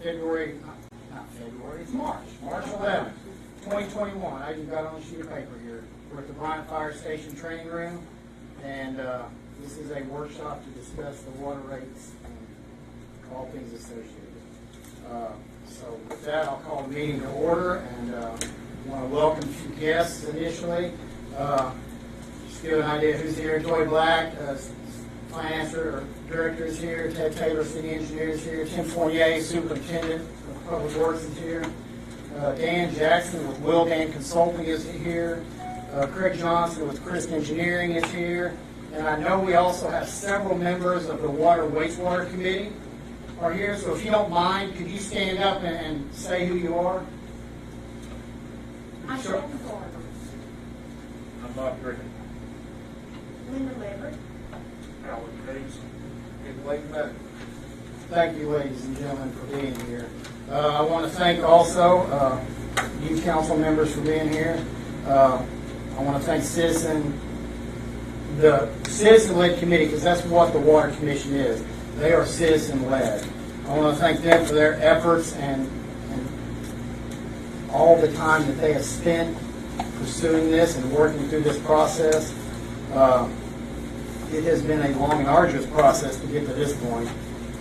It's March 11th, 2021. I even got on a sheet of paper here. We're at the Bryant Fire Station Training Room, and this is a workshop to discuss the water rates and all things associated. So with that, I'll call the meeting to order, and I want to welcome a few guests initially. Just give an idea who's here. Joy Black, Finance Director is here. Ted Taylor, City Engineer is here. Tim Fournier, Superintendent of Public Works is here. Dan Jackson with Wildan Consulting is here. Craig Johnson with Christ Engineering is here. And I know we also have several members of the Water Wastewater Committee are here. So if you don't mind, could you stand up and say who you are? I'm Sure. Shannon Thorne. I'm Bob Cricket. Linda Labor. Howard Hayes. And Blake Madden. Thank you, ladies and gentlemen, for being here. I want to thank also you council members for being here. I want to thank the citizen-led committee, because that's what the Water Commission is. They are citizen-led. I want to thank them for their efforts and all the time that they have spent pursuing this and working through this process. It has been a long and arduous process to get to this point.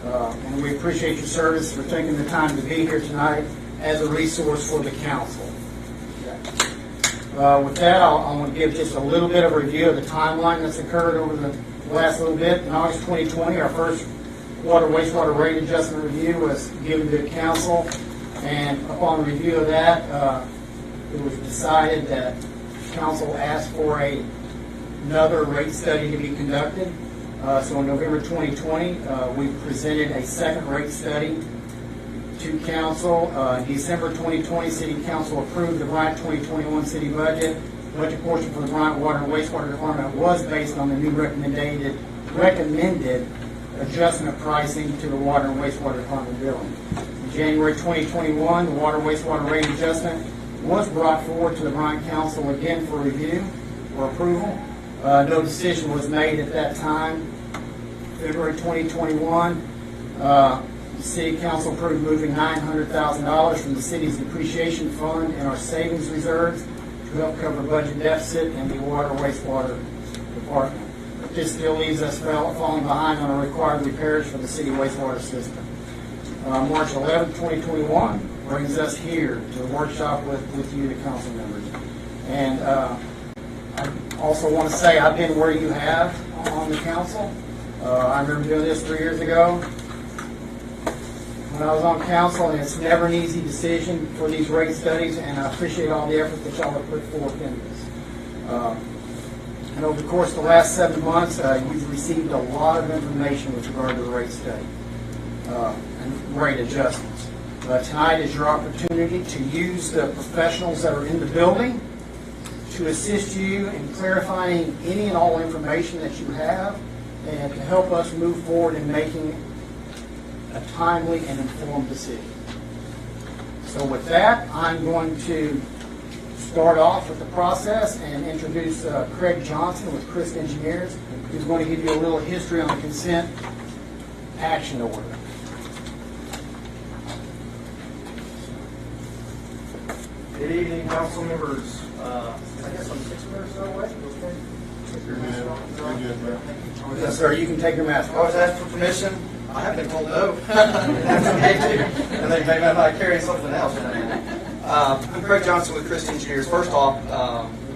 And we appreciate your service for taking the time to be here tonight as a resource for the council. With that, I want to give just a little bit of a review of the timeline that's occurred over the last little bit. In August 2020, our first wastewater rate adjustment review was given to the council. And upon review of that, it was decided that council asked for another rate study to be conducted. So in November 2020, we presented a second rate study to council. In December 2020, City Council approved the Bryant 2021 city budget. Budget portion for the Bryant Water and Wastewater Department was based on the new recommended adjustment pricing to the Water and Wastewater Department billing. In January 2021, the Water and Wastewater rate adjustment was brought forward to the Bryant Council again for review or approval. No decision was made at that time. February 2021, the City Council approved moving $900,000 from the city's depreciation fund and our savings reserves to help cover budget deficit in the Water Wastewater Department. But this still leaves us falling behind on our required repairs for the city wastewater system. March 11, 2021 brings us here to the workshop with you, the council members. And I also want to say I've been where you have on the council. I remember doing this 3 years ago when I was on council, and it's never an easy decision for these rate studies, and I appreciate all the effort that y'all have put forth in this. And over the course of the last 7 months, we've received a lot of information with regard to the rate study and rate adjustments. Tonight is your opportunity to use the professionals that are in the building to assist you in clarifying any and all information that you have and to help us move forward in making a timely and informed decision. So with that, I'm going to start off with the process and introduce Craig Johnson with Christ Engineers, who's going to give you a little history on the consent action order. Good evening, council members. I guess I'm 6 minutes away. Yes, sir. You can take your mask I was off. asked for permission. I have been told no. That's okay too. And they may not carry something else. I'm Craig Johnson with Christ Engineers. First off,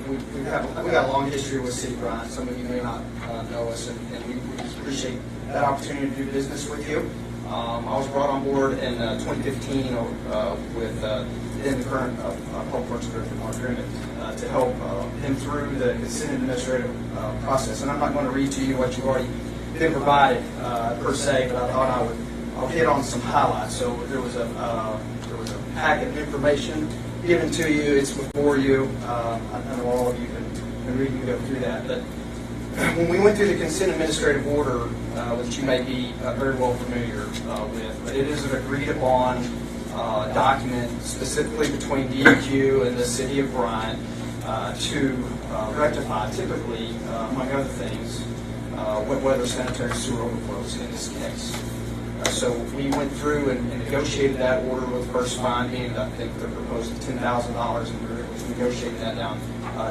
we got a long history with City Bryant. Some of you may not know us, and we appreciate that opportunity to do business with you. I was brought on board in 2015 within the current Public Works Director, Mark Bryant, to help him through the consent administrative process. And I'm not going to read to you what you've already been provided per se, but I thought I'll hit on some highlights. So there was a packet of information given to you. It's before you. I know all of you can read and go through that. But when we went through the consent administrative order, which you may be very well familiar with, but it is an agreed upon document specifically between DEQ and the City of Bryant to rectify, typically, among other things, wet weather sanitary sewer overflows in this case. So we went through and negotiated that order with first finding. I think they're proposing $10,000, and we were able to negotiate that down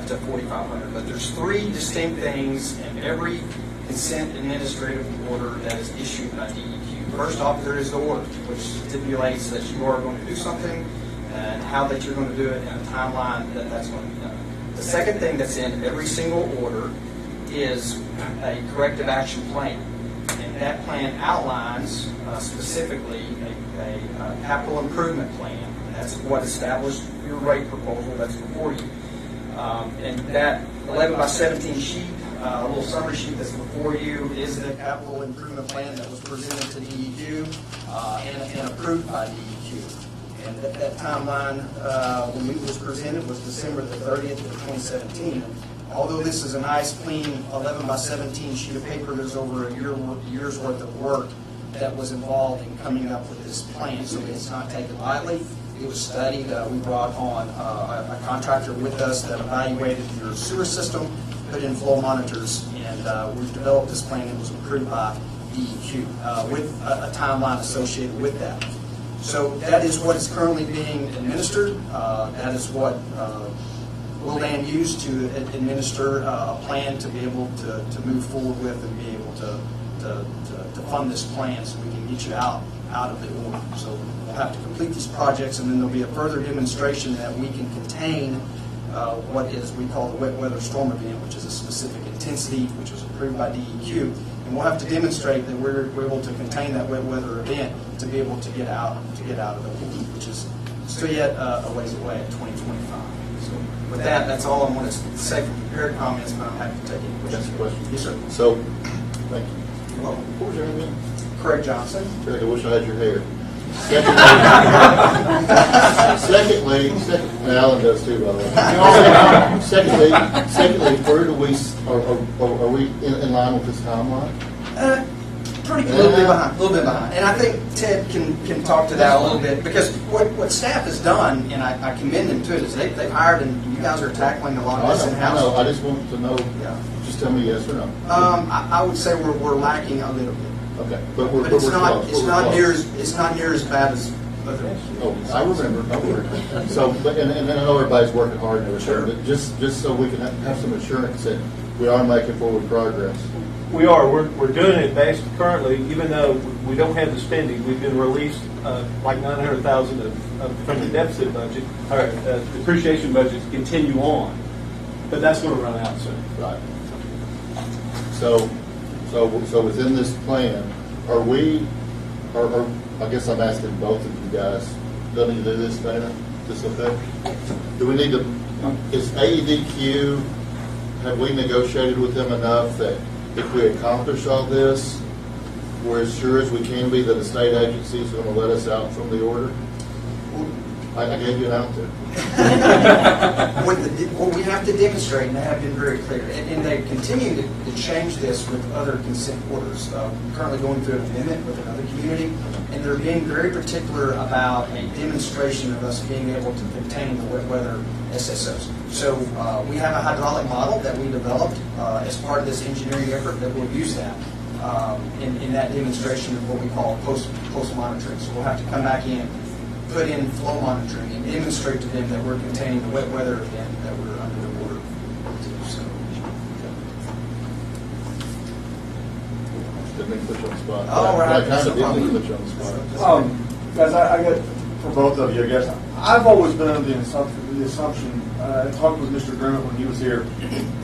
to $4,500. But there's three distinct things in every consent administrative order that is issued by DEQ. First off, there is the order, which stipulates that you are going to do something and how that you're going to do it and a timeline that that's going to be done. The second thing that's in every single order is a corrective action plan. And that plan outlines specifically a capital improvement plan. And that's what established your rate proposal that's before you. And that 11 by 17 sheet, a little summary sheet that's before you, is the capital improvement plan that was presented to DEQ and approved by DEQ. And that timeline, when it was presented, was December the 30th of 2017. Although this is a nice, clean 11 by 17 sheet of paper, there's over a year's worth of work that was involved in coming up with this plan. So it's not taken lightly. It was studied. We brought on a contractor with us that evaluated your sewer system, put in flow monitors, and we've developed this plan that was approved by DEQ with a timeline associated with that. So that is what is currently being administered. That is what Will Dan use to administer a plan to be able to move forward with and be able to fund this plan so we can get you out of the order. So we'll have to complete these projects, and then there'll be a further demonstration that we can contain what is we call the wet weather storm event, which is a specific intensity, which was approved by DEQ. And we'll have to demonstrate that we're able to contain that wet weather event to be able to get out of the order, which is still yet a ways away at 2025. So with that, that's all I want to say for prepared comments, but I'm happy to take any questions. That's a question. Yes, sir. So, thank you. You're welcome. What was your name again? Craig Johnson. Craig, I wish I had your hair. Secondly, Alan does too, by the way. Secondly, where do we, are we in line with this timeline? A little bit behind. And I think Ted can talk to that a little bit, because what staff has done, and I commend them to it, is they've hired, and you guys are tackling a lot of this in-house. I know, I just want to know, Yeah. just tell me yes or no. I would say we're lacking a little bit. Okay, but we're It's not close. it's not near as bad as other. Oh, I remember. So, but and I know everybody's working hard and everything, Sure. but just so we can have some assurance that we are making forward progress. We are. We're doing it based currently, even though we don't have the spending. We've been released like $900,000 from the deficit budget, or depreciation budget to continue on, but that's going to run out soon. Right. So within this plan, are we, or I guess I'm asking both of you guys, do I need to do this, Dana? Is this okay? Do we need to, is AEDQ, have we negotiated with them enough that if we accomplish all this, we're as sure as we can be that a state agency is going to let us out from the order? I gave you an out there. What we have to demonstrate, and they have been very clear, and they continue to change this with other consent orders. Currently going through an amendment with another community, and they're being very particular about a demonstration of us being able to contain the wet weather SSOs. So we have a hydraulic model that we developed as part of this engineering effort that will use that in that demonstration of what we call post monitoring. So we'll have to come back in, put in flow monitoring, and demonstrate to them that we're containing the wet weather event that we're under the order to. So, Didn't mean to put you on the spot. Oh, right. I kind That's of no did mean to problem. put you on the spot. Guys, I got, for both of you, I guess, I've always been under the assumption, I talked with Mr. Grimmett when he was here,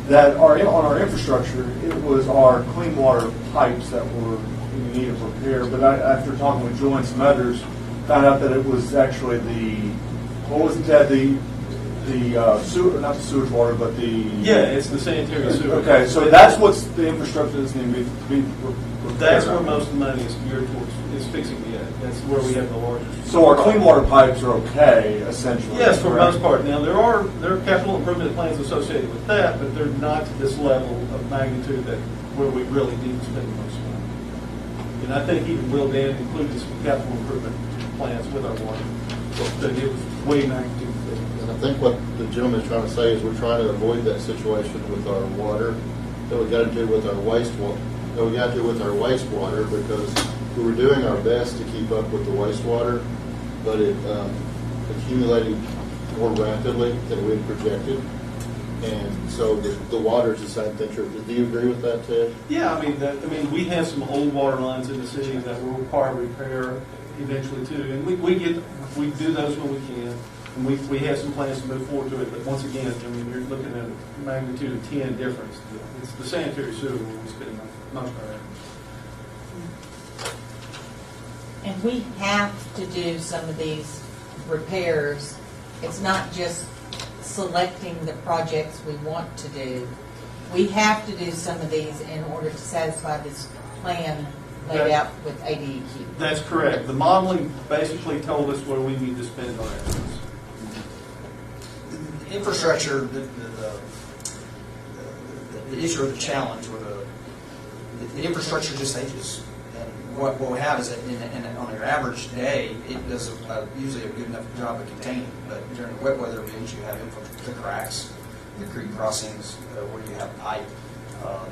that on our infrastructure, it was our clean water pipes that were in need of repair. But after talking with Joy and some others, found out that it was actually what was it, Ted, the sewer, not the sewage water, but the... Yeah, it's the sanitary sewer. Okay, so that's what's the infrastructure that's needed to be repaired. That's where most of the money is geared towards, is fixing the, that's where we have the largest. So our clean water pipes are okay, essentially? Yes, for the correct? most part. Now, there are capital improvement plans associated with that, but they're not to this level of magnitude that where we really need to spend the most money. And I think even Will Dan included some capital improvement plans with our water. So it was way magnitude. And I think what the gentleman is trying to say is we're trying to avoid that situation with our water that we got to do with our wastewater. That we got to do with our wastewater, because we were doing our best to keep up with the wastewater, but it accumulated more rapidly than we had projected. And so the water is the same thing. Do you agree with that, Ted? Yeah, I mean, we have some old water lines in the city that will require repair eventually too, and we do those when we can, and we have some plans to move forward to it. But once again, I mean, you're looking at a magnitude of 10 difference. It's the sanitary sewer where we spend most of our efforts. And we have to do some of these repairs. It's not just selecting the projects we want to do. We have to do some of these in order to satisfy this plan laid out with ADEQ. That's correct. The modeling basically told us where we need to spend our efforts. Infrastructure, the issue or the challenge, or the infrastructure just ages. And what we have is that on your average day, it does usually a good enough job of containing. But during wet weather events, you have the cracks, the creek crossings, where you have pipe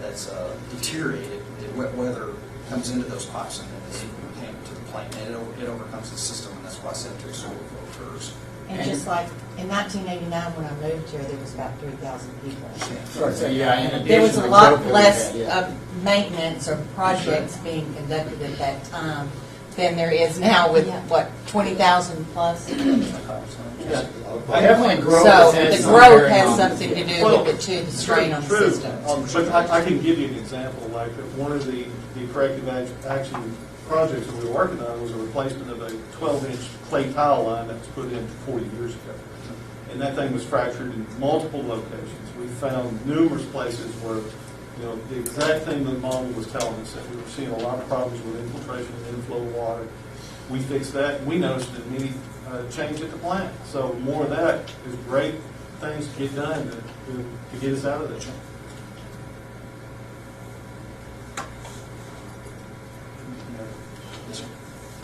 that's deteriorated. The wet weather comes into those pipes and then it came to the plant, and it overcomes the system, and that's why sanitary sewer overflow occurs. And just like in 1989, when I moved here, there was about 3,000 people. So, yeah, in addition There was to a the lot growth that we less had, yeah. maintenance or projects being conducted at that time than there is now with, what, 20,000 plus? Yeah. Definitely growth So has the some growth bearing has on it. something to do with it too, the strain on the True. system. But I can give you an example. Like one of the corrective action projects that we were working on was a replacement of a 12-inch clay tile line that was put in 40 years ago. And that thing was fractured in multiple locations. We found numerous places where, you know, the exact thing the model was telling us, that we were seeing a lot of problems with infiltration and inflow of water. We fixed that. We noticed an immediate change at the plant. So more of that is great things to get done to get us out of this.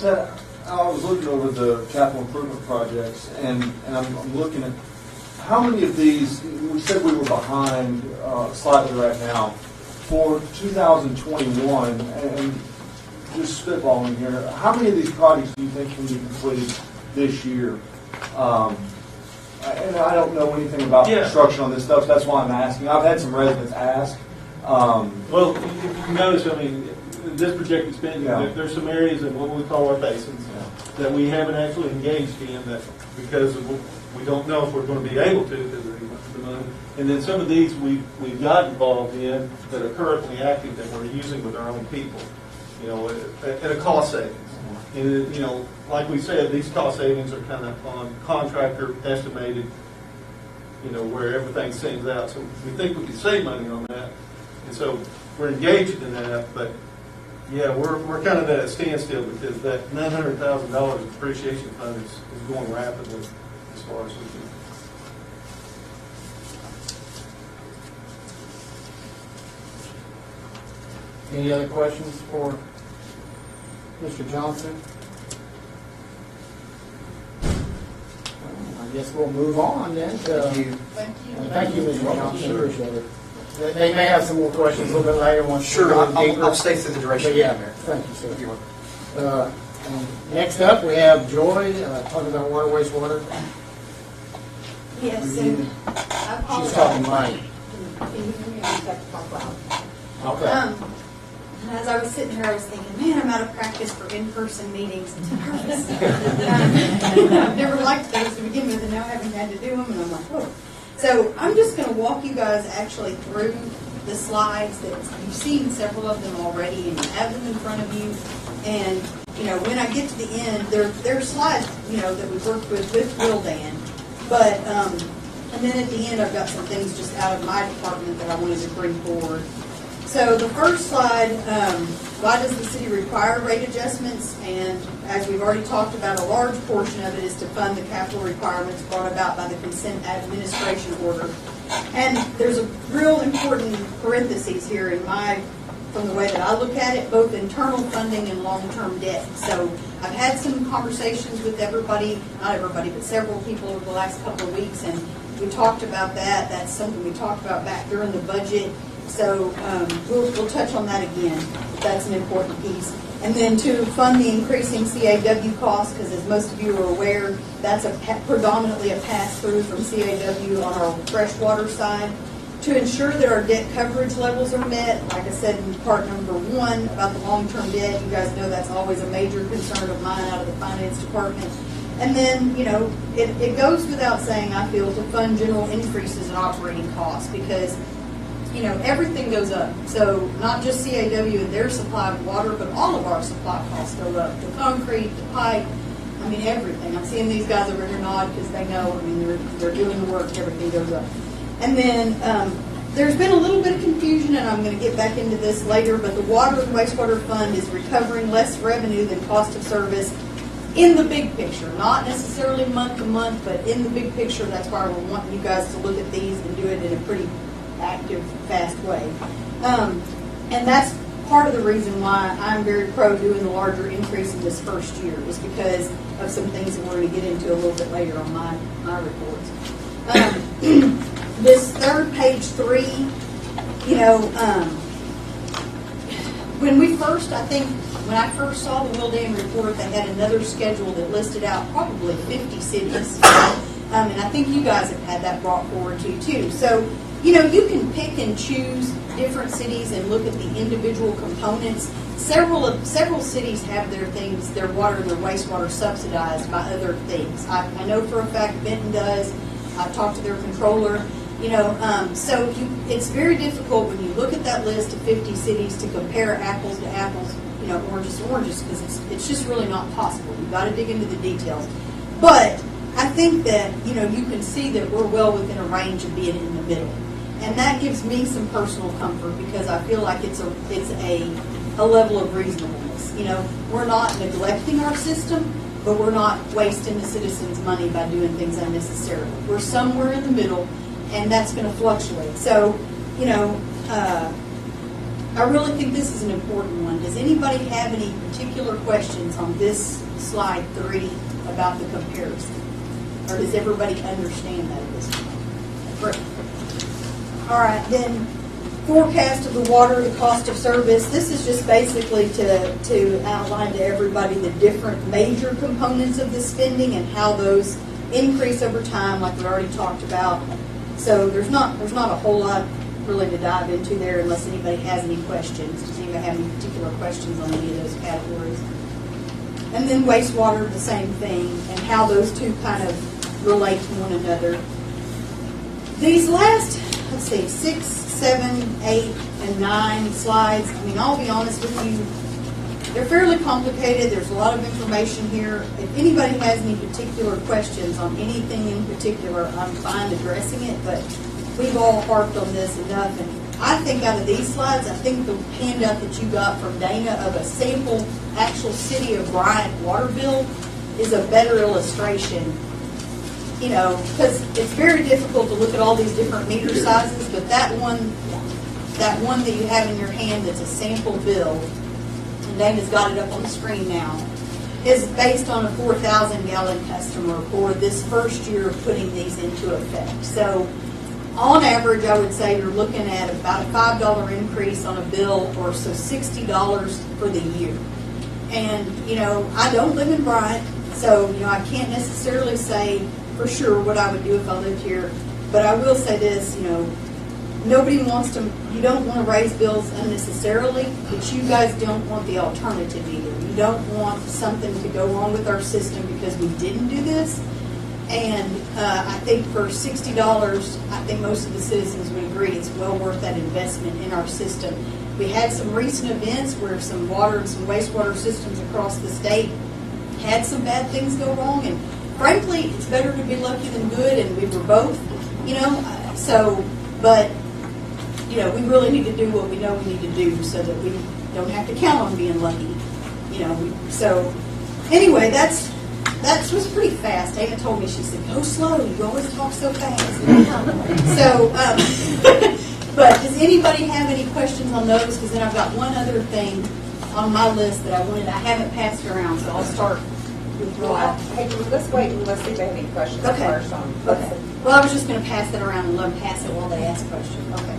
I was looking over the capital improvement projects, and I'm looking at how many of these, we said we were behind slightly right now. For 2021, and just spitballing here, how many of these projects do you think can be completed this year? And I don't know anything about construction on this stuff, so that's why I'm asking. I've had some residents ask. Well, if you notice, I mean, this projected spending, there's some areas of what we call our basins that we haven't actually engaged in, that because we don't know if we're going to be able to because of the money. And then some of these we've got involved in that are currently active that we're using with our own people, you know, at a cost savings. And, you know, like we said, these cost savings are kind of on contractor estimated, you know, where everything sends out. So we think we can save money on that. And so we're engaged in that, but yeah, we're kind of at a standstill because that $900,000 depreciation fund is going rapidly as far as we can. Any other questions for Mr. Johnson? I guess we'll move on then. Thank you. Thank you, Mr. Johnson. Appreciate it. They may have some more questions a little bit later once. Sure, we go deeper. I'll stay through the duration. But yeah, thank you, sir. Next up, we have Joy, talking about water, wastewater. Yes, and I She's apologize. talking Mike. Can you hear me? I just have to talk loud. Okay. As I was sitting here, I was thinking, man, I'm out of practice for in-person meetings. I'm nervous. I've never liked those to begin with, and now having had to do them, and I'm like, whoa. So I'm just going to walk you guys actually through the slides that you've seen several of them already, and you have them in front of you. And you know, when I get to the end, there are slides, you know, that we worked with Will Dan. But and then at the end, I've got some things just out of my department that I wanted to bring forward. So the first slide, why does the city require rate adjustments? And as we've already talked about, a large portion of it is to fund the capital requirements brought about by the consent administration order. And there's a real important parentheses here from the way that I look at it, both internal funding and long-term debt. So I've had some conversations with everybody, not everybody, but several people over the last couple of weeks, and we talked about that. That's something we talked about back during the budget. So we'll touch on that again. That's an important piece. And then to fund the increasing CAW costs, because as most of you are aware, that's predominantly a pass-through from CAW on our freshwater side. To ensure that our debt coverage levels are met, like I said in part number 1 about the long-term debt, you guys know that's always a major concern of mine out of the finance department. And then, it goes without saying, I feel, to fund general increases in operating costs because, everything goes up. So not just CAW and their supply of water, but all of our supply costs go up. The concrete, the pipe, everything. I'm seeing these guys over here nod because they know, they're doing the work, everything goes up. And then there's been a little bit of confusion, and I'm going to get back into this later, but the Water and Wastewater Fund is recovering less revenue than cost of service in the big picture, not necessarily month to month, but in the big picture. That's why we're wanting you guys to look at these and do it in a pretty active, fast way. And that's part of the reason why I'm very pro doing the larger increase in this first year, is because of some things that we're going to get into a little bit later on my reports. This third page 3, when I first saw the Wildan report, they had another schedule that listed out probably 50 cities. And I think you guys have had that brought forward to you too. So, you can pick and choose different cities and look at the individual components. Several cities have their water and their wastewater subsidized by other things. I know for a fact Benton does. I've talked to their controller. So it's very difficult when you look at that list of 50 cities to compare apples to apples, oranges to oranges, because it's just really not possible. You've got to dig into the details. But I think that, you can see that we're well within a range of being in the middle. And that gives me some personal comfort because I feel like it's a level of reasonableness. We're not neglecting our system, but we're not wasting the citizens' money by doing things unnecessarily. We're somewhere in the middle, and that's going to fluctuate. So, I really think this is an important one. Does anybody have any particular questions on this slide 3 about the comparison? Or does everybody understand that at this point? Great. All right, then forecast of the water, the cost of service. This is just basically to outline to everybody the different major components of the spending and how those increase over time, like we already talked about. So there's not a whole lot really to dive into there unless anybody has any questions. Does anybody have any particular questions on any of those categories? And then wastewater, the same thing, and how those two kind of relate to one another. These last, 6, 7, 8, and 9 slides, I'll be honest with you, they're fairly complicated. There's a lot of information here. If anybody has any particular questions on anything in particular, I'm fine addressing it, but we've all harped on this enough. And I think out of these slides, I think the handout that you got from Dana of a sample actual city of Bryant water bill is a better illustration. Because it's very difficult to look at all these different meter sizes, but that one that you have in your hand that's a sample bill, and Dana's got it up on the screen now, is based on a 4,000-gallon customer for this first year of putting these into effect. So on average, I would say you're looking at about a $5 increase on a bill, or so $60 for the year. And, I don't live in Bryant, so, I can't necessarily say for sure what I would do if I lived here. But I will say this, you don't want to raise bills unnecessarily, but you guys don't want the alternative either. You don't want something to go wrong with our system because we didn't do this. And I think for $60, I think most of the citizens would agree it's well worth that investment in our system. We had some recent events where some water and some wastewater systems across the state had some bad things go wrong, and frankly, it's better to be lucky than good, and we were both, but we really need to do what we know we need to do so that we don't have to count on being lucky, so anyway, that was pretty fast. Dana told me, she said, go slow, you always talk so fast. So, but does anybody have any questions on those? Because then I've got one other thing on my list that I haven't passed around, so I'll start withdraw. Hey, let's wait and let's see if they have any questions Okay. first on. Okay. Well, I was just gonna pass that around and let them pass it while they ask questions. Okay.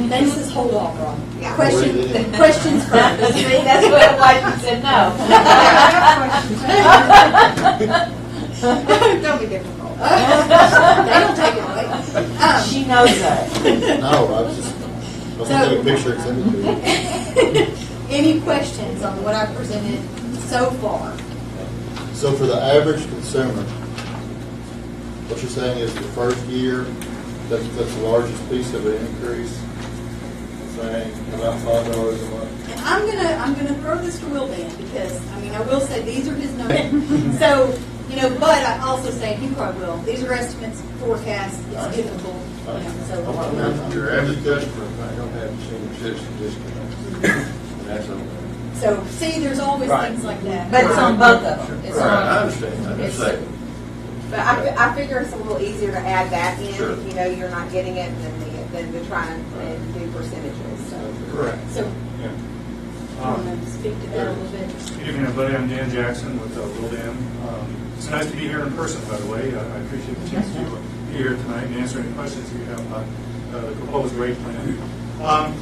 Then this is hold off, Rob. Yeah. Questions first. See, that's what I'm like, you said no. Don't be difficult. They don't take it away. She knows that. No, I was gonna take a picture and send it to you. Any questions on what I presented so far? So for the average consumer, what you're saying is the first year, that's the largest piece of an increase, saying about $5 a month. And I'm gonna throw this to Will Dan because, I mean, I will say these are his numbers. So, but I also say, he probably will, these are estimates, forecasts, it's difficult, so. Your average customer might not have the senior citizen discount, and that's okay. So, see, there's always Right. things like that. But it's on both of them. It's Right, I on, understand, I'm just saying. But I figure it's a little easier to add that in Sure. if you know you're not getting it than to try and do percentages, so. Correct. So, you want to speak to that a little bit? Good evening, everybody. I'm Dan Jackson with Will Dan. It's nice to be here in person, by the way. I appreciate the chance to be here tonight and answer any questions you have about the proposed rate plan.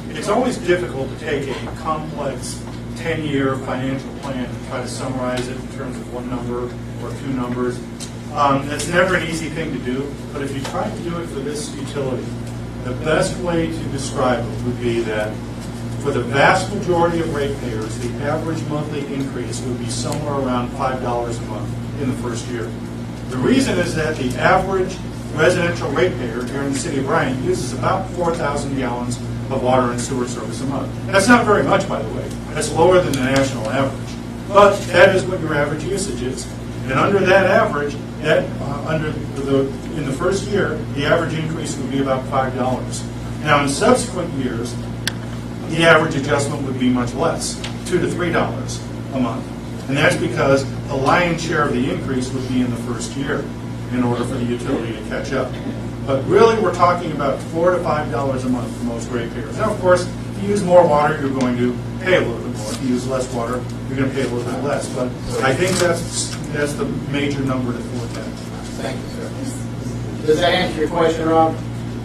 It's always difficult to take a complex 10-year financial plan and try to summarize it in terms of one number or two numbers. It's never an easy thing to do, but if you try to do it for this utility, the best way to describe it would be that for the vast majority of ratepayers, the average monthly increase would be somewhere around $5 a month in the first year. The reason is that the average residential ratepayer here in the city of Bryant uses about 4,000 gallons of water and sewer service a month. That's not very much, by the way. That's lower than the national average. But that is what your average usage is. And under that average, in the first year, the average increase would be about $5. Now, in subsequent years, the average adjustment would be much less, $2 to $3 a month. And that's because the lion's share of the increase would be in the first year in order for the utility to catch up. But really, we're talking about $4 to $5 a month for most ratepayers. Now, of course, if you use more water, you're going to pay a little bit more. If you use less water, you're going to pay a little bit less. But I think that's the major number to forecast. Thank you, sir. Does that answer your question, Rob?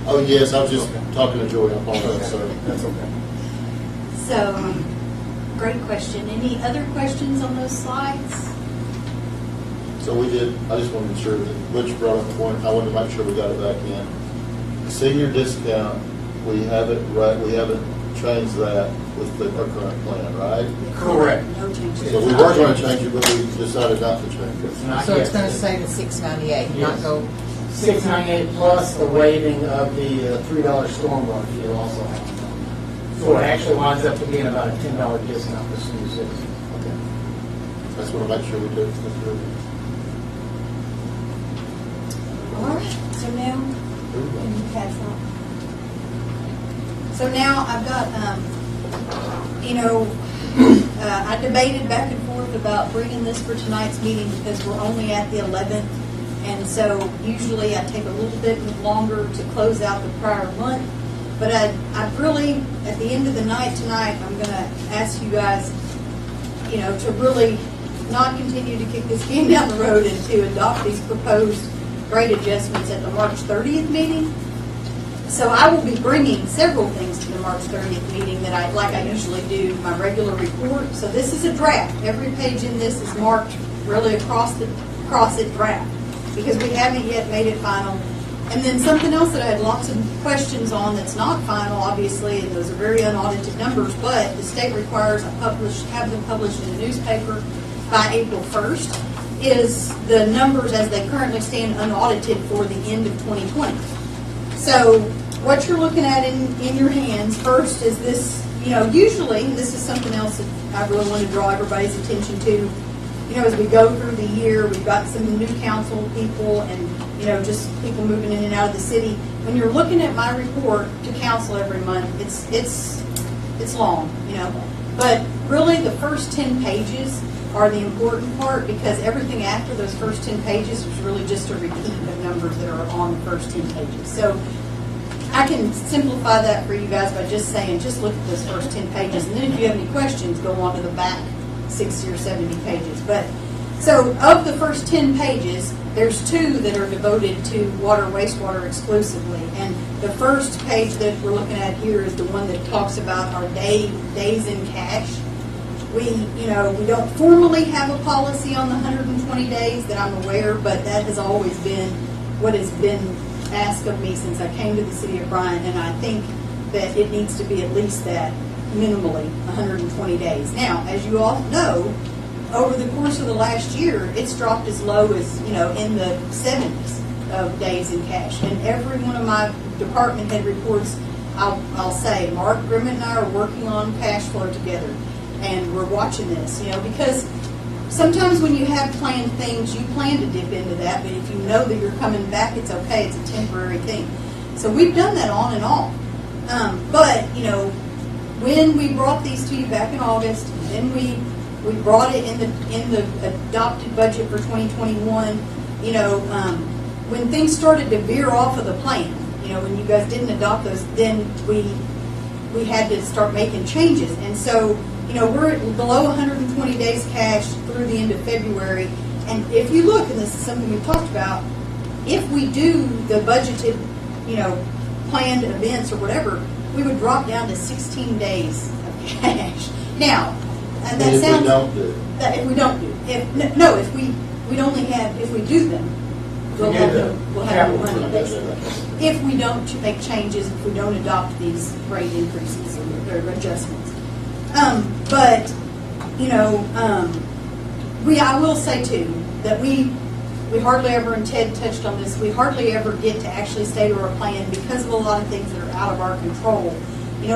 Oh, yes, I was just talking to Joey, I apologize, sir. That's okay. So, great question. Any other questions on those slides? So I just wanted to make sure that Butch brought up the point, I wanted to make sure we got it back in. The senior discount, we haven't changed that with our current plan, right? Correct. No changes. So we were going to change it, but we decided not to change it. Not so it's yet. going to say the $698, not Yes. go. $698 plus the waiving of the $3 stormwater fee will also happen. So it actually winds up to being about a $10 discount for senior citizens. Okay. That's what I make sure we do. That's good. All right, so now, can you pass on? So now I've got, I debated back and forth about bringing this for tonight's meeting because we're only at the 11th. And so usually I take a little bit longer to close out the prior month. But I really, at the end of the night tonight, I'm going to ask you guys, to really not continue to kick this can down the road and to adopt these proposed rate adjustments at the March 30th meeting. So I will be bringing several things to the March 30th meeting that like I usually do, my regular report. So this is a draft. Every page in this is marked really across it draft because we haven't yet made it final. And then something else that I had lots of questions on that's not final, obviously, and those are very unaudited numbers, but the state requires have them published in the newspaper by April 1st, is the numbers as they currently stand unaudited for the end of 2020. So what you're looking at in your hands first is this, usually, this is something else that I really want to draw everybody's attention to. As we go through the year, we've got some new council people and, just people moving in and out of the city. When you're looking at my report to council every month, it's long, But really the first 10 pages are the important part because everything after those first 10 pages is really just a repeat of numbers that are on the first 10 pages. So I can simplify that for you guys by just saying, just look at those first 10 pages. And then if you have any questions, go on to the back 60 or 70 pages. But So of the first 10 pages, there's 2 that are devoted to water, wastewater exclusively. And the first page that we're looking at here is the one that talks about our days in cash. We don't formally have a policy on the 120 days that I'm aware, but that has always been what has been asked of me since I came to the city of Bryant, and I think that it needs to be at least that, minimally 120 days. Now, as you all know, over the course of the last year, it's dropped as low as, in the 70s of days in cash. And every one of my department head reports, I'll say, Mark, Grimmett, and I are working on cash flow together. And we're watching this, because sometimes when you have planned things, you plan to dip into that, but if you know that you're coming back, it's okay. It's a temporary thing. So we've done that on and off. But, when we brought these to you back in August, and then we brought it in the adopted budget for 2021, when things started to veer off of the plan, when you guys didn't adopt those, then we had to start making changes. And so, we're at below 120 days cash through the end of February. And if you look, and this is something we've talked about, if we do the budgeted, planned events or whatever, we would drop down to 16 days of cash. Now, and that If sounds... we don't do it. If we don't do it. We'd only have, if we do them, we'll have no money, basically. If we don't make changes, if we don't adopt these rate increases or adjustments. I will say too, that we hardly ever, and Ted touched on this, we hardly ever get to actually stay to our plan because of a lot of things that are out of our control. We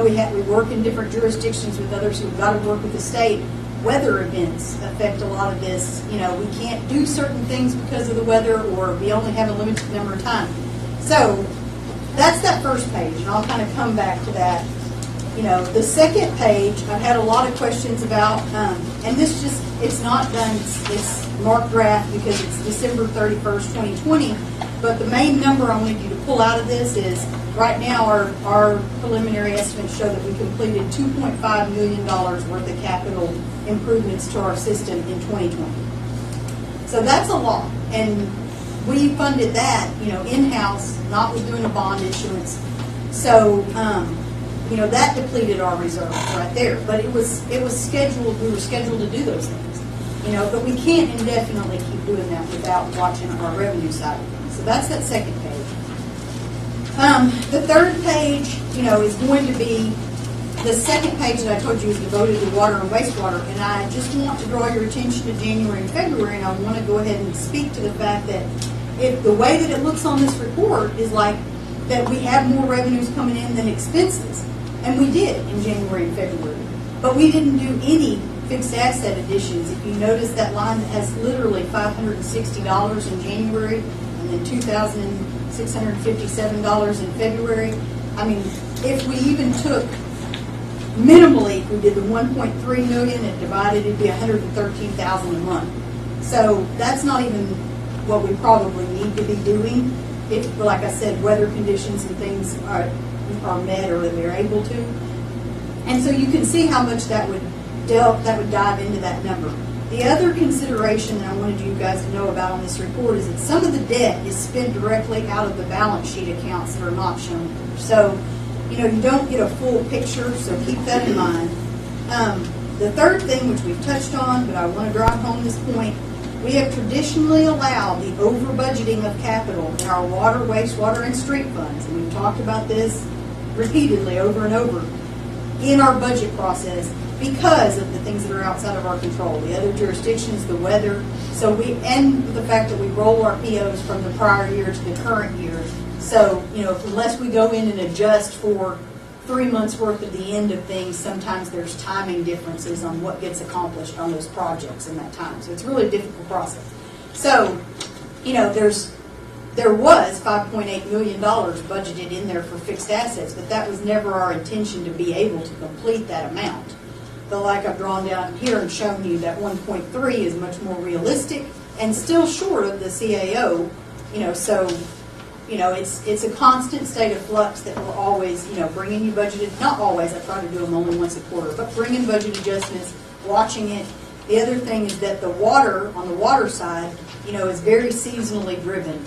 work in different jurisdictions with others who've got to work with the state. Weather events affect a lot of this. We can't do certain things because of the weather, or we only have a limited number of time. So that's that first page, and I'll kind of come back to that. The second page, I've had a lot of questions about, and this it's not done, it's marked draft because it's December 31st, 2020, but the main number I wanted you to pull out of this is, right now our preliminary estimates show that we completed $2.5 million worth of capital improvements to our system in 2020. So that's a lot, and we funded that, in-house, not with doing a bond issuance. So, that depleted our reserves right there. But it was scheduled. We were scheduled to do those things. But we can't indefinitely keep doing that without watching our revenue side of things. So that's that second page. The third page, is going to be the second page that I told you is devoted to water and wastewater. And I just want to draw your attention to January and February, and I want to go ahead and speak to the fact that the way that it looks on this report is like that we have more revenues coming in than expenses. And we did in January and February. But we didn't do any fixed asset additions. If you notice that line that has literally $560 in January and then $2,657 in February, I mean, if we even took minimally, if we did the 1.3 million and divided, it'd be $113,000 a month. So that's not even what we probably need to be doing if, like I said, weather conditions and things are met or that we're able to. And so you can see how much that would dive into that number. The other consideration that I wanted you guys to know about on this report is that some of the debt is spent directly out of the balance sheet accounts that are not shown here. So, you don't get a full picture, so keep that in mind. The third thing, which we've touched on, but I want to drive home this point, we have traditionally allowed the over-budgeting of capital in our water, wastewater, and street funds, and we've talked about this repeatedly over and over in our budget process because of the things that are outside of our control, the other jurisdictions, the weather. So and the fact that we roll our POs from the prior year to the current year. So, unless we go in and adjust for 3 months worth of the end of things, sometimes there's timing differences on what gets accomplished on those projects in that time. So it's really a difficult process. So, there was $5.8 million budgeted in there for fixed assets, but that was never our intention to be able to complete that amount. But like I've drawn down here and shown you, that 1.3 is much more realistic and still short of the CAO, so it's a constant state of flux that we're always, bringing you budgeted, not always, I try to do them only once a quarter, but bringing budget adjustments, watching it, The other thing is that the water, on the water side, is very seasonally driven,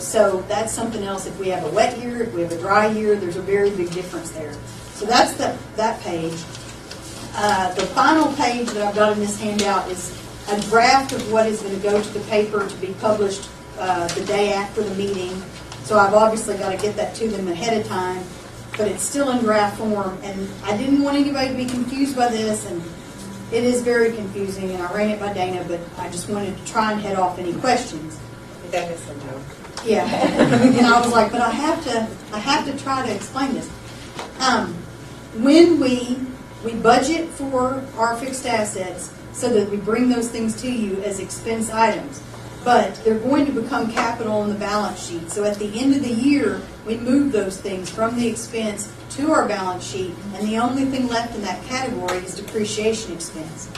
so that's something else. If we have a wet year, if we have a dry year, there's a very big difference there. So that's that page. The final page that I've got in this handout is a draft of what is going to go to the paper to be published the day after the meeting. So I've obviously got to get that to them ahead of time, but it's still in draft form, and I didn't want anybody to be confused by this, and it is very confusing, and I ran it by Dana, but I just wanted to try and head off any questions. That is some joke. Yeah, and I was like, but I have to try to explain this. When we budget for our fixed assets so that we bring those things to you as expense items, but they're going to become capital on the balance sheet. So at the end of the year, we move those things from the expense to our balance sheet, and the only thing left in that category is depreciation expense.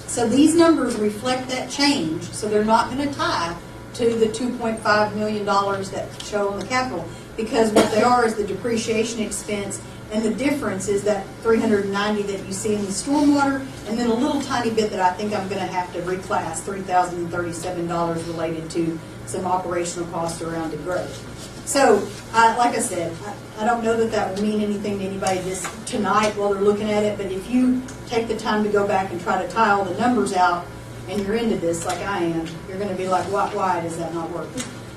So these numbers reflect that change, so they're not going to tie to the $2.5 million that show on the capital, because what they are is the depreciation expense, and the difference is that $390 that you see in the stormwater, and then a little tiny bit that I think I'm going to have to reclass, $3,037 related to some operational costs around the growth. So, like I said, I don't know that that will mean anything to anybody tonight while they're looking at it, but if you take the time to go back and try to tie all the numbers out, and you're into this like I am, you're going to be like, why does that not work?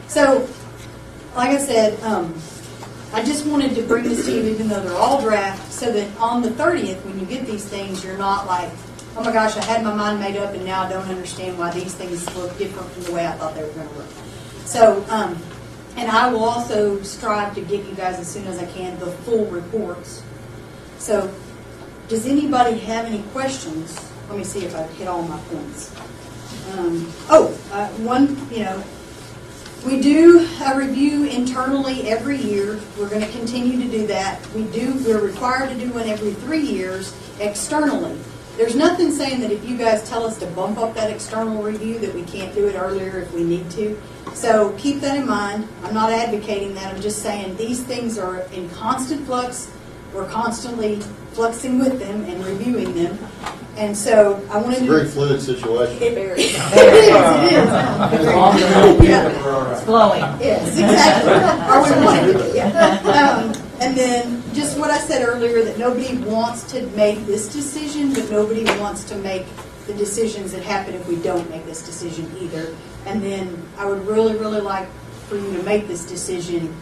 So, like I said, I just wanted to bring this to you, even though they're all draft, so that on the 30th, when you get these things, you're not like, oh my gosh, I had my mind made up and now I don't understand why these things look different from the way I thought they were going to look. So, and I will also strive to get you guys as soon as I can the full reports. So, does anybody have any questions? Let me see if I hit all my points. We do a review internally every year. We're going to continue to do that. We're required to do one every 3 years externally. There's nothing saying that if you guys tell us to bump up that external review that we can't do it earlier if we need to. So keep that in mind. I'm not advocating that. I'm just saying these things are in constant flux. We're constantly fluxing with them and reviewing them. And so I wanted It's a very fluid situation. It is. As long as they're not Yeah. we're all right. It's flowing. Yes, exactly. Or we want it to be, yeah. And then just what I said earlier, that nobody wants to make this decision, but nobody wants to make the decisions that happen if we don't make this decision either. And then I would really, really like for you to make this decision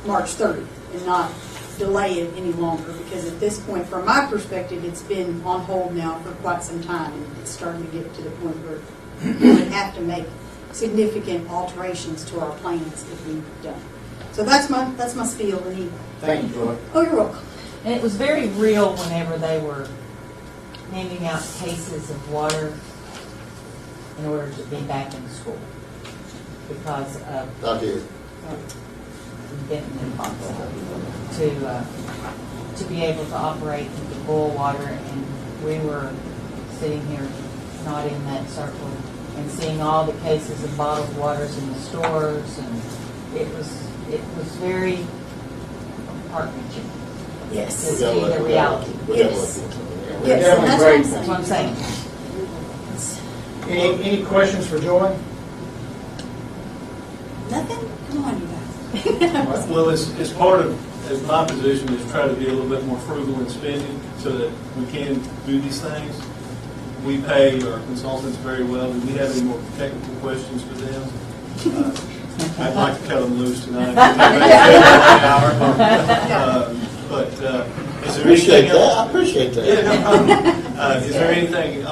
March 30th and not delay it any longer, because at this point, from my perspective, it's been on hold now for quite some time, and it's starting to get to the point where we would have to make significant alterations to our plans if we don't. So that's my spiel. Thank you, Joy. Oh, you're welcome. And it was very real whenever they were handing out cases of water in order to be back in school because of Not here. Benton and Foxville to be able to operate and to boil water, and we were sitting here nodding in that circle and seeing all the cases of bottled waters in the stores, and it was very heart-wrenching Yes. to see the reality. Yes. We're Yes, definitely that's what I'm grateful. That's what I'm saying. Any questions for Joy? Nothing? Come on, you guys. Well, as part of, as my position is try to be a little bit more frugal in spending so that we can do these things. We pay our consultants very well. Do we have any more technical questions for them? I'd like to cut them loose tonight. But is there Appreciate anything that. else? I appreciate that. Yeah, no problem. Is there anything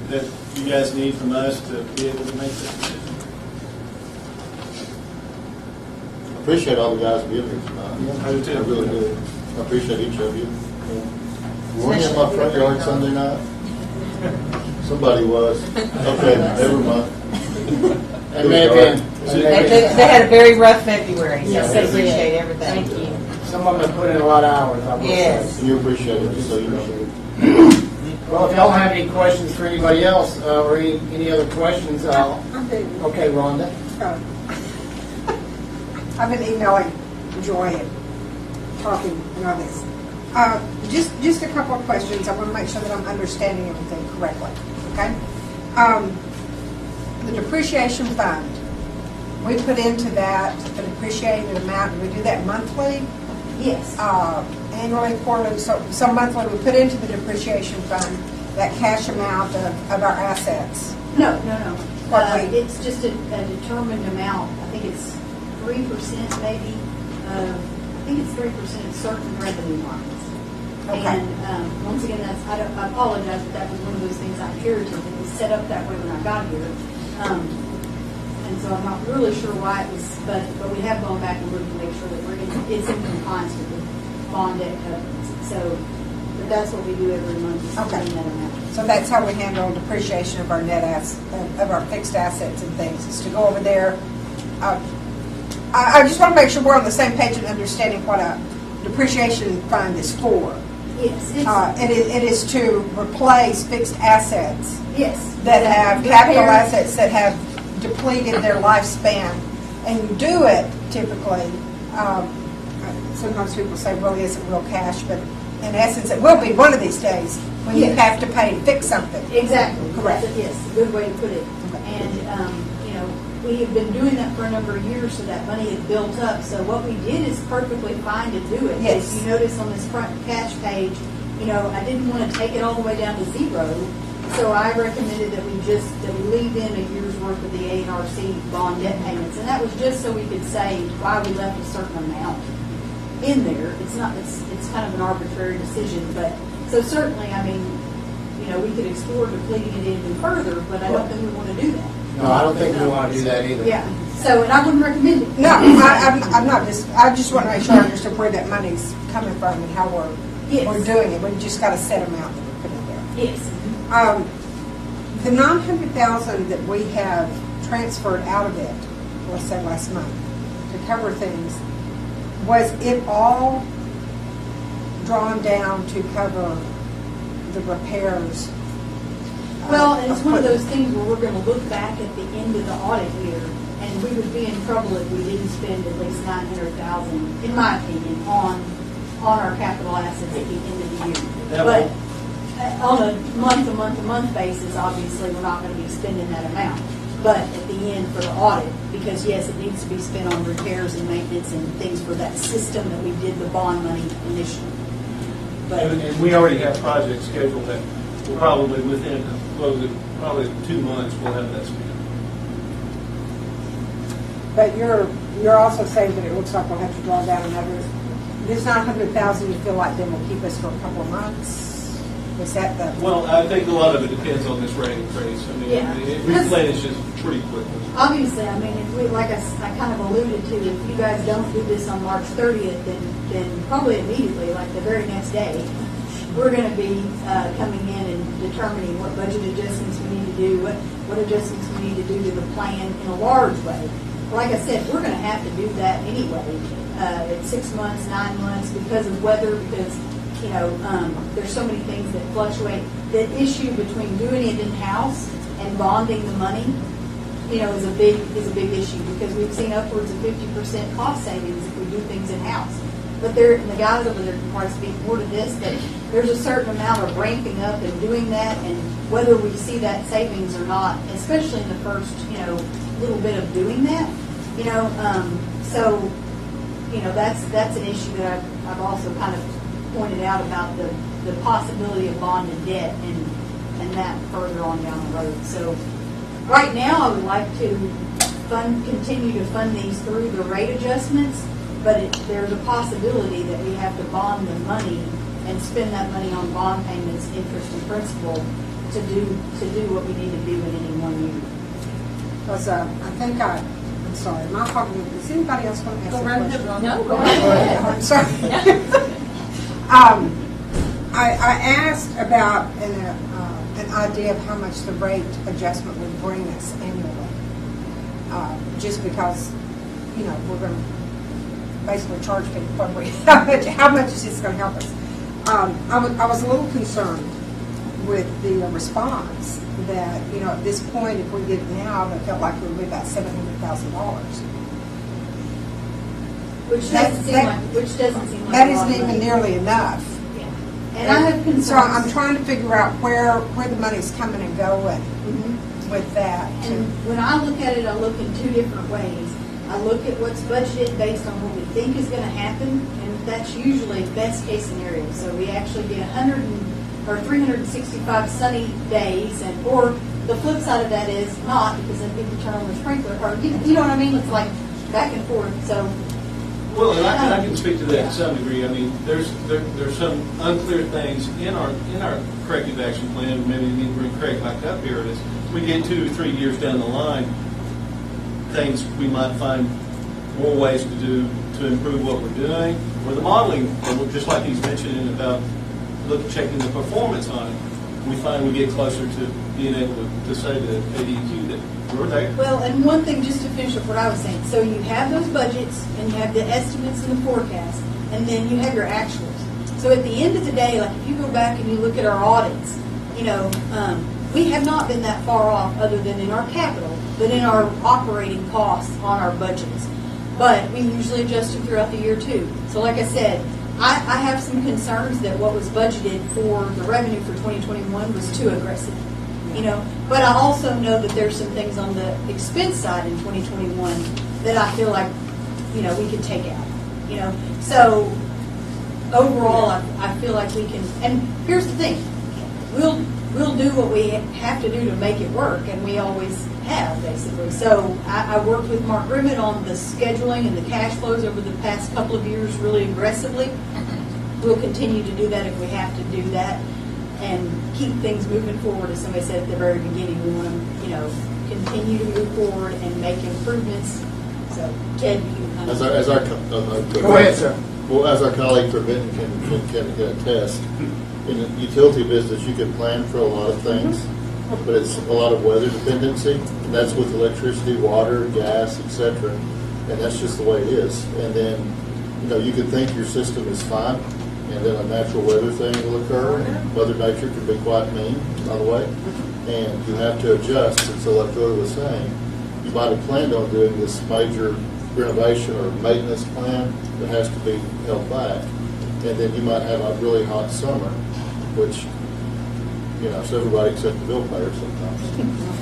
that you guys need from us to be able to make that decision? I appreciate all the guys being here tonight. I do too. I really do. I appreciate each of you. Weren't you in my front yard Sunday night? Somebody was. Okay, never mind. It may have been. They had a very rough February, so Yes, we they did. appreciate everything. Thank you. Some of them have put in a lot of hours, I will say. Yes. And you appreciate it, just so you know. Well, if y'all have any questions for anybody else, or any other questions, okay, Rhonda. I've been emailing Joy and talking and all this. Just a couple of questions. I want to make sure that I'm understanding everything correctly. Okay. The depreciation fund, we put into that the depreciated amount, and we do that monthly, Yes. annually, quarterly, so monthly, we put into the depreciation fund that cash amount of our assets. No. What we- It's just a determined amount. I think it's 3% maybe. I think it's 3% of certain revenue lines. Okay. And once again, I apologize, but that was one of those things I inherited. It was set up that way when I got here. And so I'm not really sure why it was, but we have gone back and looked to make sure that it's in compliance with the bond debt covenants. So, but that's what we do every month, is Okay. putting that amount. So that's how we handle depreciation of our of our fixed assets and things, is to go over there. I just want to make sure we're on the same page and understanding what a depreciation fund is for. Yes, It is to replace fixed assets yes. that have capital Repairs. assets that have depleted their lifespan. And you do it typically, sometimes people say really isn't real cash, but in essence it will be one of these days when you Yes. have to pay to fix something. Exactly. Correct. Yes, a good way to put it. And, we have been doing that for a number of years, so that money has built up. So what we did is perfectly fine to do it. Yes. If you notice on this front cash page, I didn't want to take it all the way down to zero. So I recommended that we leave in a year's worth of the A&RC bond debt payments. And that was just so we could say why we left a certain amount in there. It's kind of an arbitrary decision, but, so certainly, we could explore depleting it even further, but I don't think we want to do that. No, I don't think we want to do that either. Yeah, so, and I wouldn't recommend it. No, I'm not I just want to make sure I understand where that money's coming from and how Yes. we're doing it. We just got a set amount that we put in there. Yes. The 900,000 that we have transferred out of it, let's say last month, to cover things, was it all drawn down to cover the repairs? Well, and it's one of those things where we're going to look back at the end of the audit year, and we would be in trouble if we didn't spend at least 900,000, in my opinion, on our capital assets at the end of the year. But on a month-to-month basis, obviously, we're not going to be spending that amount. But at the end for the audit, because yes, it needs to be spent on repairs and maintenance and things for that system that we did the bond money initially. But And we already have projects scheduled that will probably within, probably 2 months, we'll have that spent. But you're also saying that it looks like we'll have to draw down another, this 900,000 you feel like then will keep us for a couple of months? Was that the? Well, I think a lot of it depends on this rate increase. Yeah. It replenishes pretty quickly. obviously, if we, like I kind of alluded to, if you guys don't do this on March 30th, then probably immediately, like the very next day, we're going to be coming in and determining what budget adjustments we need to do, what adjustments we need to do to the plan in a large way. Like I said, we're going to have to do that anyway at 6 months, 9 months because of weather, because there's so many things that fluctuate. The issue between doing it in-house and bonding the money, is a big issue because we've seen upwards of 50% cost savings if we do things in-house. But and the guys over there can probably speak more to this, that there's a certain amount of ramping up and doing that, and whether we see that savings or not, especially in the first, little bit of doing that, so, that's an issue that I've also kind of pointed out about the possibility of bonded debt and that further on down the road. So right now, I would like to continue to fund these through the rate adjustments, but there's a possibility that we have to bond the money and spend that money on bond payments, interest and principal to do what we need to do in any 1 year. Because I'm sorry, am I talking, does anybody else want to ask a question? No, go ahead. I'm sorry. I asked about an idea of how much the rate adjustment would bring us annually. Just because, we're going to basically charge people how much is this going to help us? I was a little concerned with the response that, at this point, if we did it now, it felt like it would be about $700,000. Which doesn't seem like That a lot isn't of even money. nearly enough. And I have concerns. So I'm trying to figure out where the money's coming and going. Mhm. with that. And when I look at it, I look in two different ways. I look at what's budgeted based on what we think is going to happen, and that's usually best case scenario. So we actually get 365 sunny days, and or the flip side of that is not, because then people turn on the sprinkler, or you know what I mean? It's like back and forth. So. Well, and I can speak to that to some degree. I mean, there's some unclear things in our corrective action plan. Maybe we need to bring Craig back up here. Is we get 2 or 3 years down the line, things we might find more ways to do to improve what we're doing, or the modeling, just like he's mentioning about checking the performance on it. We find we get closer to being able to say to ADQ that we're there. Well, and one thing, just to finish up what I was saying, so you have those budgets, and you have the estimates and the forecasts, and then you have your actuals. So at the end of the day, like if you go back and you look at our audits, we have not been that far off other than in our capital, but in our operating costs on our budgets. But we usually adjust them throughout the year too. So like I said, I have some concerns that what was budgeted for the revenue for 2021 was too aggressive. But I also know that there's some things on the expense side in 2021 that I feel like, we could take out. So overall, I feel like we can. And here's the thing: we'll do what we have to do to make it work, and we always have, basically. So I worked with Mark Grimmett on the scheduling and the cash flows over the past couple of years really aggressively. We'll continue to do that if we have to do that, and keep things moving forward. As somebody said at the very beginning, we want to, continue to move forward and make improvements. So, Ted, you can kind of... Go ahead, sir. Well, as our colleague for Benton can attest, in the utility business, you can plan for a lot of things, but it's a lot of weather dependency, and that's with electricity, water, gas, etc. And that's just the way it is. And then, you can think your system is fine, and then a natural weather thing will occur, and Mother Nature can be quite mean, by the way, and you have to adjust. And so like Joey was saying, you might have planned on doing this major renovation or maintenance plan that has to be held back, and then you might have a really hot summer, which, so everybody except the bill payer sometimes.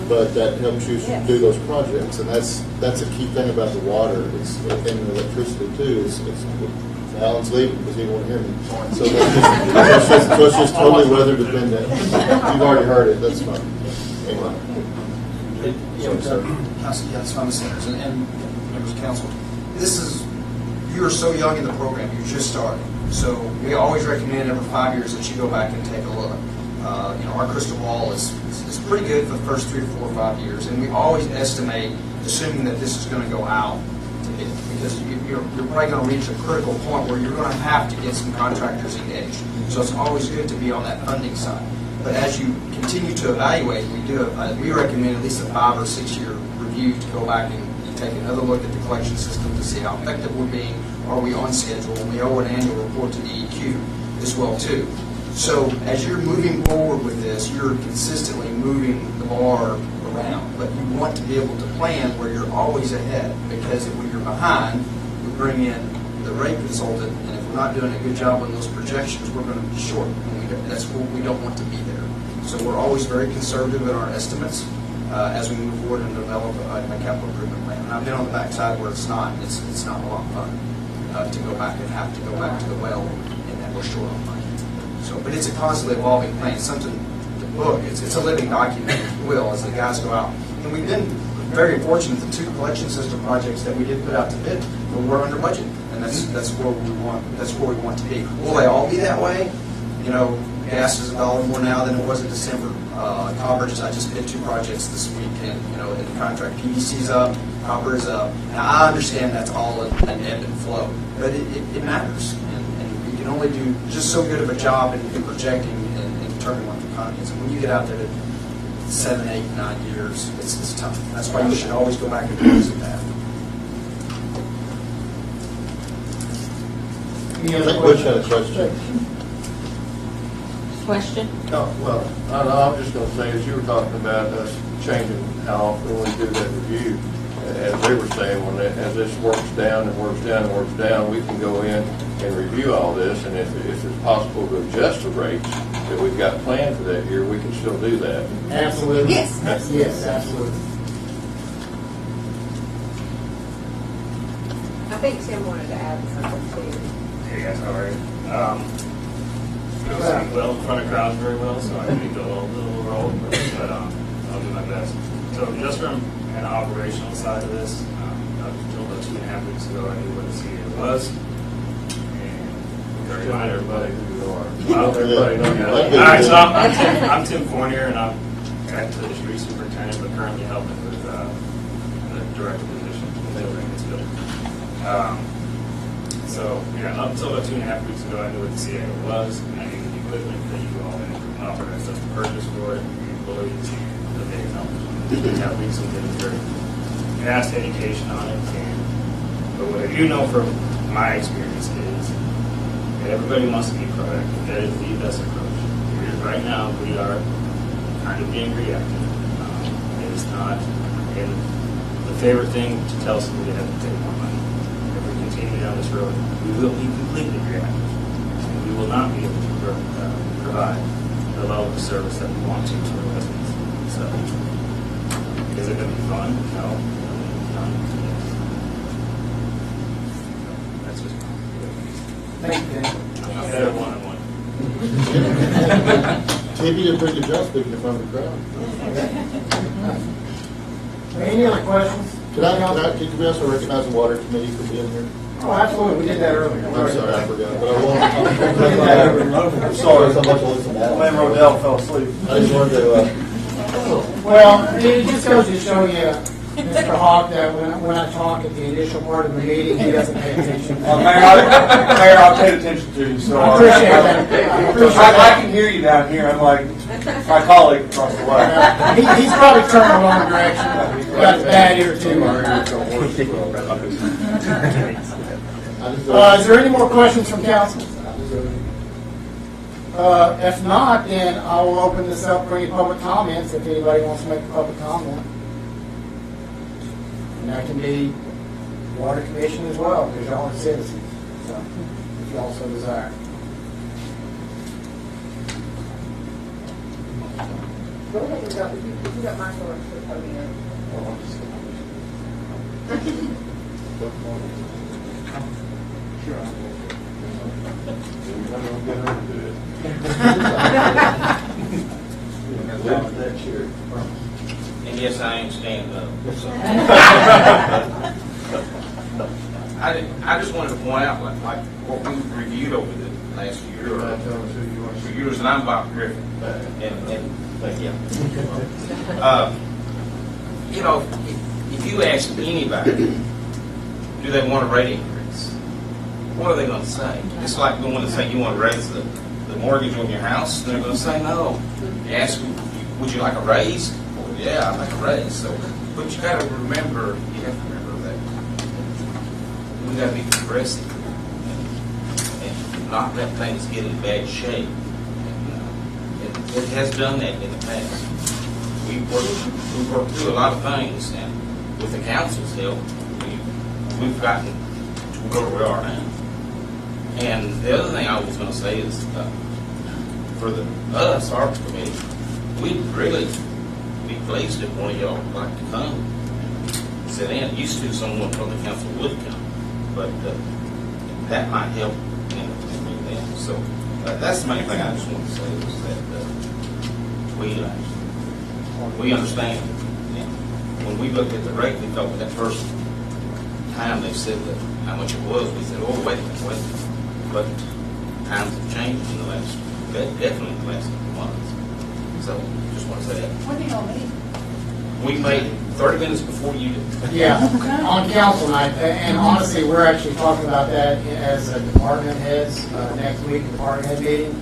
But that helps you do those projects, and that's a key thing about the water, and the electricity too, is Alan's leaving because he won't hear me. So it's just totally weather dependent. You've already heard it, that's fine. Anyway. That's fine, senators and members of council. You are so young in the program, you're just starting. So we always recommend every 5 years that you go back and take a look. Our crystal ball is pretty good for the first 3 or 4 or 5 years, and we always estimate, assuming that this is going to go out, because you're probably going to reach a critical point where you're going to have to get some contractors engaged. So it's always good to be on that funding side. But as you continue to evaluate, we recommend at least a 5 or 6 year review to go back and take another look at the collection system to see how effective we're being. Are we on schedule? And we owe an annual report to DEQ as well too. So as you're moving forward with this, you're consistently moving the bar around, but you want to be able to plan where you're always ahead, because if you're behind, we bring in the rate consultant, and if we're not doing a good job on those projections, we're going to be short, and that's what we don't want to be there. So we're always very conservative in our estimates as we move forward and develop a capital improvement plan. And I've been on the backside where it's not a lot of fun to go back and have to go back to the well, and that we're short on money. So, but it's a constantly evolving plan. It's something to book. It's a living document, if you will, as the guys go out. And we've been very fortunate. The 2 collection system projects that we did put out to bid, we're under budget, and that's where we want. That's where we want to be. Will they all be that way? Gas is $1 more now than it was in December. Copper, I just bid 2 projects this week, and in the contract, PVC's up, copper is up. Now I understand that's all an ebb and flow, but it matters. You can only do just so good of a job in projecting and determining what the economy is. And when you get out there to 7, 8, 9 years, it's tough. That's why you should always go back and revisit that. Any I other think Butch had a questions? question. Question? No, well, I was just going to say, as you were talking about us changing how often we do that review, as they were saying, as this works down and works down and works down, we can go in and review all this, and if it's possible to adjust the rates that we've got planned for that year, we can still do that. Absolutely. Yes. Yes, absolutely. I think Tim wanted to add something too. Hey guys, how are you? I don't speak well in front of crowds very well, so I may go a little roll, but I'll do my best. So just from an operational side of this, up until about 2.5 weeks ago, I knew what the CA was. And to remind everybody who you are. Well, everybody knows you. All right, so I'm Tim Fournier, and I'm actually the street superintendent, but currently helping with the director position in the maintenance building. So, yeah, up until about 2.5 weeks ago, I knew what the CA was, and I knew the equipment that you all had authorized us to purchase for it, the employees, the big numbers. 2.5 weeks of getting very vast education on it, but what I do know from my experience is that everybody wants to be proactive. That is the best approach. Because right now, we are kind of being reactive. It is not, and the favorite thing to tell somebody they have to take more money. If we continue down this road, we will be completely reactive. And we will not be able to provide the level of service that we want to our residents. So, is it going to be fun? No. Fun? Yes. That's just Thank you, Dan. I'm better one-on-one. Tim, you did a pretty good job speaking in front of the crowd. Any other questions? Can we also recognize the water committee for being here? Oh, absolutely, we did that earlier. I'm sorry, I forgot, but I won't. I'm sorry. So much to listen to. Man, Rodell fell asleep. I just wanted to, Well, it just goes to show you, Mr. Hawk, that when I talk at the initial part of the meeting, he doesn't pay attention. Mayor, I paid attention to you, so. I appreciate that. I appreciate I that. can hear you down here, unlike my colleague across the way. He's probably turned the wrong direction. He's got a bad ear too. Is there any more questions from council? If not, then I will open this up for any public comments if anybody wants to make a public comment. And that can be Water Commission as well, because y'all are citizens, so if you also desire. Go ahead and go, if you got my door to the podium. And yes, I am standing up. I just wanted to point out, like what we reviewed over the last year, or 2 years, and I'm Bob Griffin. You know, if you ask anybody, do they want a rate increase? What are they going to say? It's like going to say you want to raise the mortgage on your house. They're going to say no. You ask them, would you like a raise? Well, yeah, I'd like a raise. So, but you got to remember, you have to remember that we got to be progressive and not let things get in bad shape. And, it has done that in the past. We've worked through a lot of things, and with the council's help, we've gotten to where we are now. And the other thing I was going to say is, for our committee, we'd really be pleased if one of y'all would like to come sit in. Used to, someone from the council would come, but that might help in them. So that's the main thing I just want to say is that we understand. And when we looked at the rate, we thought that first time they said that how much it was, we said, oh, wait a minute. But times have changed in the last, definitely in the last couple months. So just want to say that. When do y'all meet? We made 30 minutes before you did. Yeah, on council night, and honestly, we're actually talking about that as a department heads next week, department head meeting.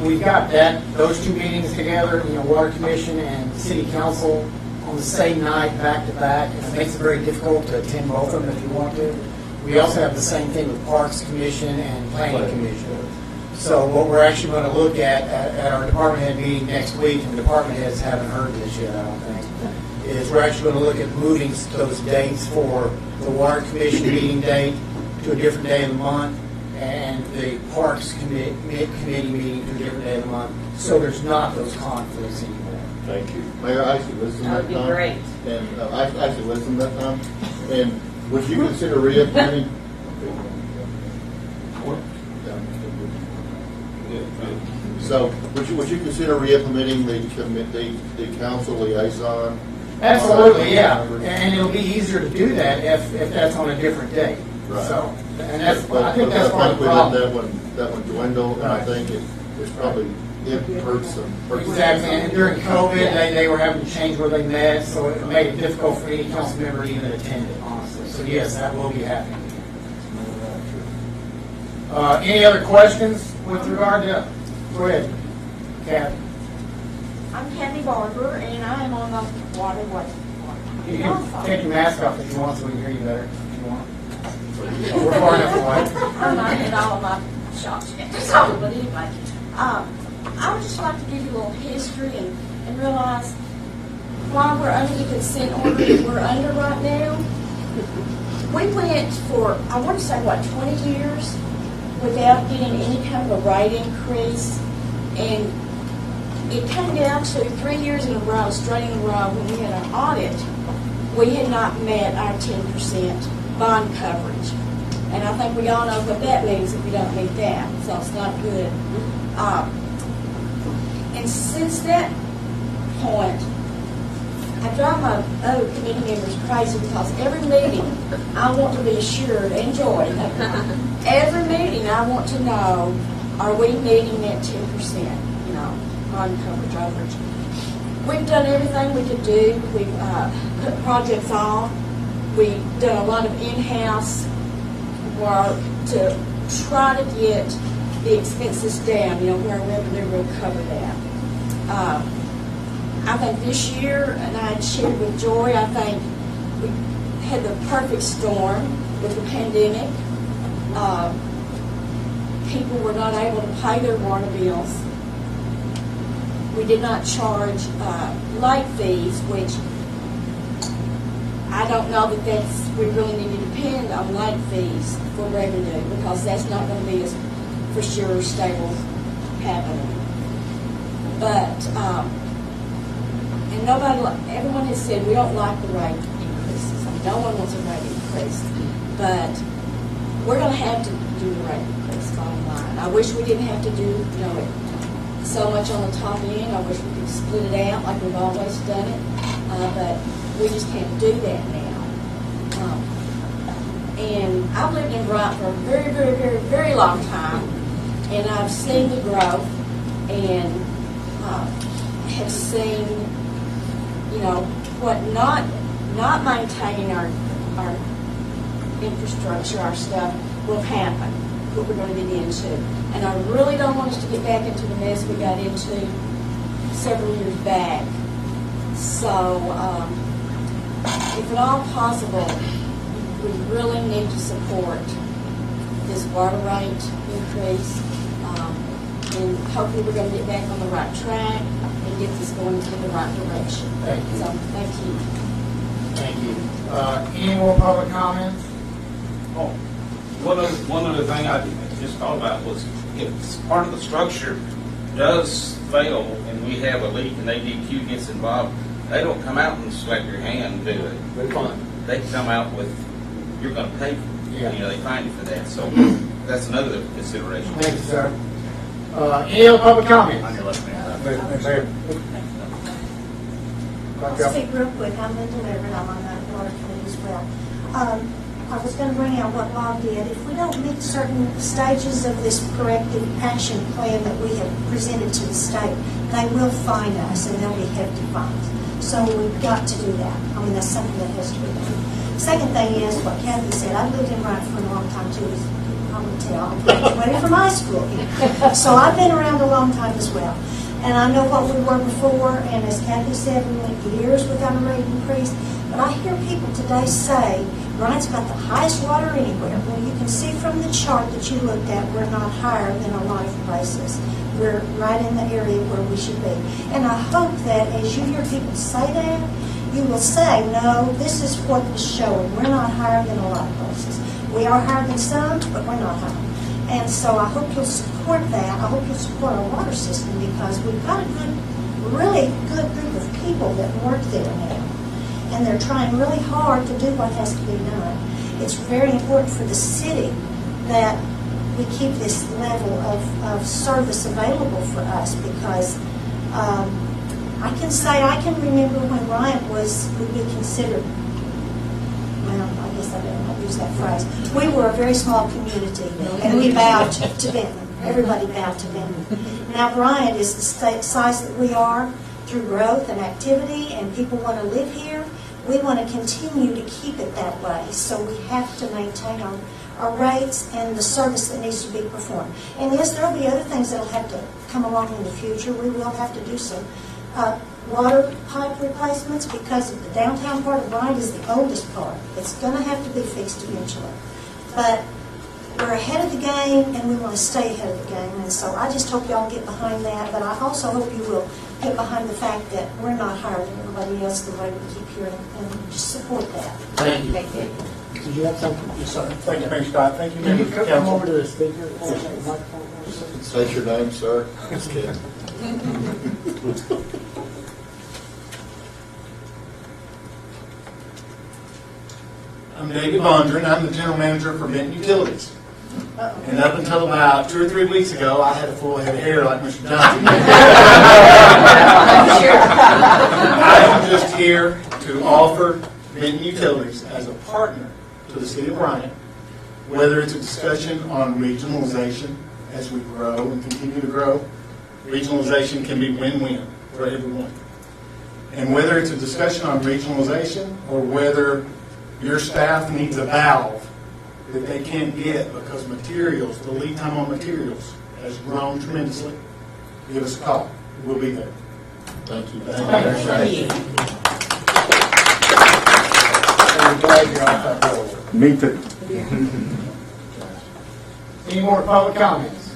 We've got those two meetings together, Water Commission and City Council on the same night, back to back, and it makes it very difficult to attend both of them if you want to. We also have the same thing with Parks Commission and Planning Commission. So what we're actually going to look at our department head meeting next week, and department heads haven't heard this yet, I don't think, is we're actually going to look at moving those dates for the Water Commission meeting date to a different day of the month, and the Parks Committee meetings are a different day of the month, so there's not those conflicts anymore. Thank you. Mayor, I actually listened That that would be time. great. And I actually listened that time. And would you consider reappointing? So, would you consider re-implementing the council liaison? Absolutely, yeah, and it'll be easier to do that if that's on a different day. Right. So, and that's, But I think that's part of the we let problem. that one dwindle, and I think it's probably, it hurts them. Exactly, and during COVID, they were having to change where they met, so it made it difficult for any council member to even attend it, honestly. So yes, that will be happening. Any other questions with regard to, go ahead, Kathy. I'm Kathy Barber, and I am on the water. You can take your mask off if you want so we can hear you better, if you want. We're far enough away. I'm not in all of my shots yet, so, but anyway. I would just like to give you a little history and realize why we're under the consent order that we're under right now. We went for, I want to say, 20 years without getting any kind of a rate increase. And it came down to 3 years in a row, straight in a row, when we had an audit, we had not met our 10% bond coverage. And I think we all know what that means if we don't meet that, so it's not good. And since that point, I drive my other committee members crazy because every meeting I want to be assured and joyed. Every meeting I want to know, are we meeting that 10%, bond coverage overage? We've done everything we could do. We've put projects on. We've done a lot of in-house work to try to get the expenses down, where our revenue will cover that. I think this year, and I had shared with Joy, I think we had the perfect storm with the pandemic. People were not able to pay their water bills. We did not charge late fees, which I don't know that we really need to depend on late fees for revenue, because that's not going to be as for sure stable happening. But and everyone has said we don't like the rate increases. No one wants a rate increase, but we're going to have to do the rate increase. Bottom line, I wish we didn't have to do it so much on the top end. I wish we could split it out like we've always done it, but we just can't do that now. And I've lived in Bryant for a very, very, very, very long time, and I've seen the growth and have seen, what not maintaining our infrastructure, our stuff, will happen, what we're going to get into. And I really don't want us to get back into the mess we got into several years back. So, if at all possible, we really need to support this water rate increase, and hopefully we're going to get back on the right track and get this going in the right direction. Thank you. So, thank you. Thank you. Any more public comments? Oh, one other thing I just thought about was if part of the structure does fail and we have a leak and ADQ gets involved, they don't come out and slap your hand and do it. They're fine. They come out with, you're going to pay for it. Yeah. They fine you for that. So that's another consideration. Thank you, sir. Any other public comments? On your left hand. I'll speak real quick. I'm Linda Leverett. I'm on that water committee as well. I was going to bring out what Bob did. If we don't meet certain stages of this corrective action plan that we have presented to the state, they will fine us, and they'll be hefty fines. So we've got to do that. I mean, that's something that has to be done. Second thing is what Kathy said. I've lived in Bryant for a long time, too, as you can probably tell. I graduated from high school here. So I've been around a long time as well. And I know what we were before, and as Kathy said, we went years without a rate increase. But I hear people today say, Bryant's got the highest water anywhere. Well, you can see from the chart that you looked at, we're not higher than a life basis. We're right in the area where we should be. And I hope that as you hear people say that, you will say, no, this is what is showing. We're not higher than a life basis. We are higher than some, but we're not higher. And so I hope you'll support that. I hope you'll support our water system because we've got a really good group of people that work there now. And they're trying really hard to do what has to be done. It's very important for the city that we keep this level of service available for us because I can remember when Bryant would be considered, well, I guess I better not use that phrase. We were a very small community and we bowed to Benton. Everybody bowed to Benton. Now Bryant is the size that we are through growth and activity and people want to live here. We want to continue to keep it that way. So we have to maintain our rates and the service that needs to be performed. And yes, there will be other things that will have to come along in the future. We will have to do some water pipe replacements because the downtown part of Bryant is the oldest part. It's going to have to be fixed eventually. But we're ahead of the game and we want to stay ahead of the game. And so I just hope y'all get behind that. But I also hope you will get behind the fact that we're not higher than everybody else the way we keep hearing and just support that. Thank you. Thank you. Did you have something? Yes, sir. Thank you, Mayor Scott. Thank you, members of the Come over council. to the speaker. State your name, sir. Just kidding. I'm David Bondren. I'm the general manager for Benton Utilities. And up until about 2 or 3 weeks ago, I had a full head of hair like Mr. Johnson. I am just here to offer Benton Utilities as a partner to the city of Bryant, whether it's a discussion on regionalization as we grow and continue to grow. Regionalization can be win-win for everyone. And whether it's a discussion on regionalization or whether your staff needs a valve that they can't get because materials, the lead time on materials has grown tremendously, give us a call. We'll be there. Thank you. Thank you. I'm glad you're off that road. Me too. Any more public comments?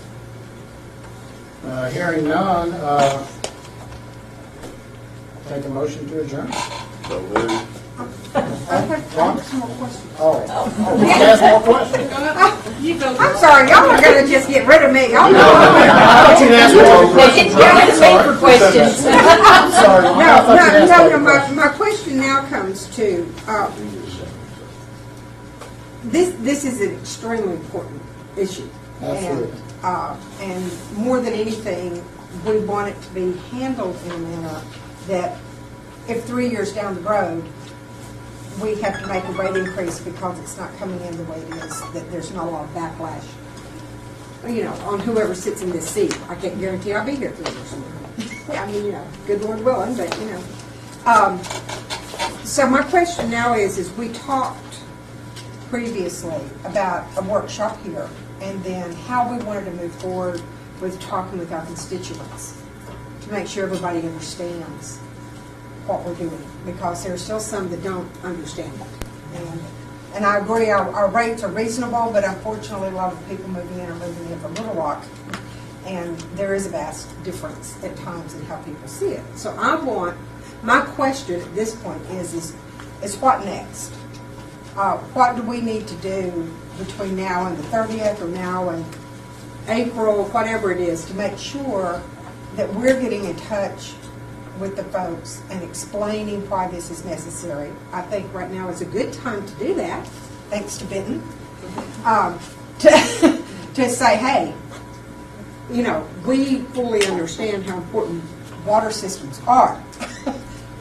Hearing none, take a motion to adjourn. So moved. I have some more questions. Oh, we can ask more questions. I'm sorry, y'all are gonna just get rid of me. Y'all know. I thought you'd ask more questions. It's going to make for questions. Sorry. No, my question now comes to, this is an extremely important issue. Absolutely. And more than anything, we want it to be handled in a manner that if 3 years down the road, we have to make a rate increase because it's not coming in the way it is, that there's not a lot of backlash, on whoever sits in this seat. I can't guarantee I'll be here 3 years from now. I mean, good Lord willing, but, So my question now is we talked previously about a workshop here and then how we wanted to move forward with talking with our constituents to make sure everybody understands what we're doing, because there are still some that don't understand it. And I agree, our rates are reasonable, but unfortunately a lot of people moving in are moving in from Little Rock, and there is a vast difference at times in how people see it. So my question at this point is what next? What do we need to do between now and the 30th or now and April, whatever it is, to make sure that we're getting in touch with the folks and explaining why this is necessary? I think right now is a good time to do that, thanks to Benton, to say, hey, we fully understand how important water systems are.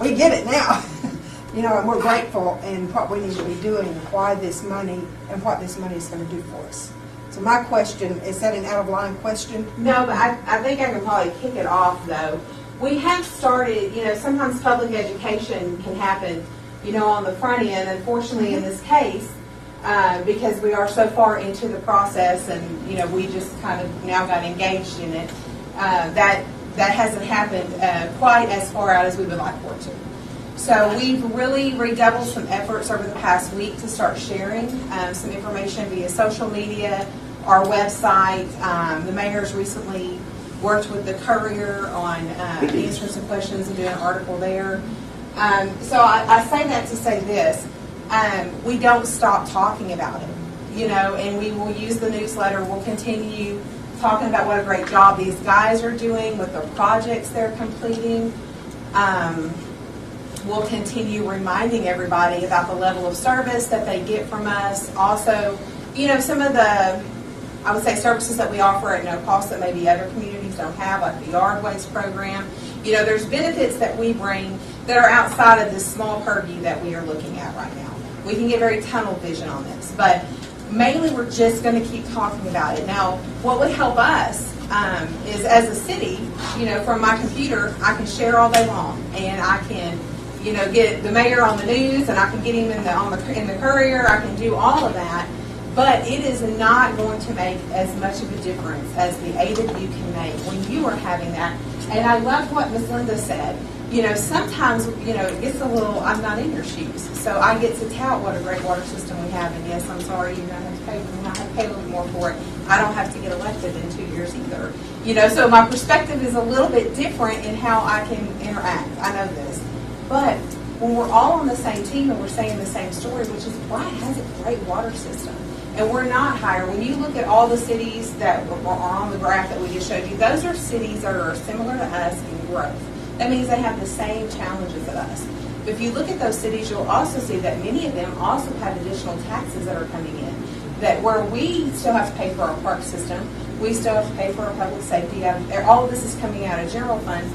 We get it now, and we're grateful in what we need to be doing, why this money and what this money is going to do for us. So my question, is that an out-of-line question? No, but I think I can probably kick it off, though. We have started, sometimes public education can happen, on the front end. Unfortunately, in this case, because we are so far into the process and, we just kind of now got engaged in it, that hasn't happened quite as far out as we would like for it to. So we've really redoubled some efforts over the past week to start sharing some information via social media, our website. The mayor's recently worked with the Courier on answering some questions and doing an article there. So I say that to say this. We don't stop talking about it. and we will use the newsletter. We'll continue talking about what a great job these guys are doing with the projects they're completing. We'll continue reminding everybody about the level of service that they get from us. Also, some of the, I would say, services that we offer at no cost that maybe other communities don't have, like the yard waste program. There's benefits that we bring that are outside of this small purview that we are looking at right now. We can get very tunnel vision on this, but mainly we're just going to keep talking about it. Now, what would help us is, as a city, from my computer, I can share all day long, and I can, get the mayor on the news, and I can get him in the Courier. I can do all of that, but it is not going to make as much of a difference as the 8 of you can make when you are having that. And I love what Ms. Linda said. Sometimes, it gets a little, I'm not in your shoes. So I get to tout what a great water system we have. And yes, I'm sorry, you're going to have to pay, we might have to pay a little more for it. I don't have to get elected in 2 years either. So my perspective is a little bit different in how I can interact. I know this. But when we're all on the same team and we're saying the same story, which is Bryant has a great water system. And we're not higher. When you look at all the cities that are on the graph that we just showed you, those are cities that are similar to us in growth. That means they have the same challenges as us. But if you look at those cities, you'll also see that many of them also have additional taxes that are coming in. That where we still have to pay for our park system, we still have to pay for our public safety. All of this is coming out of general fund.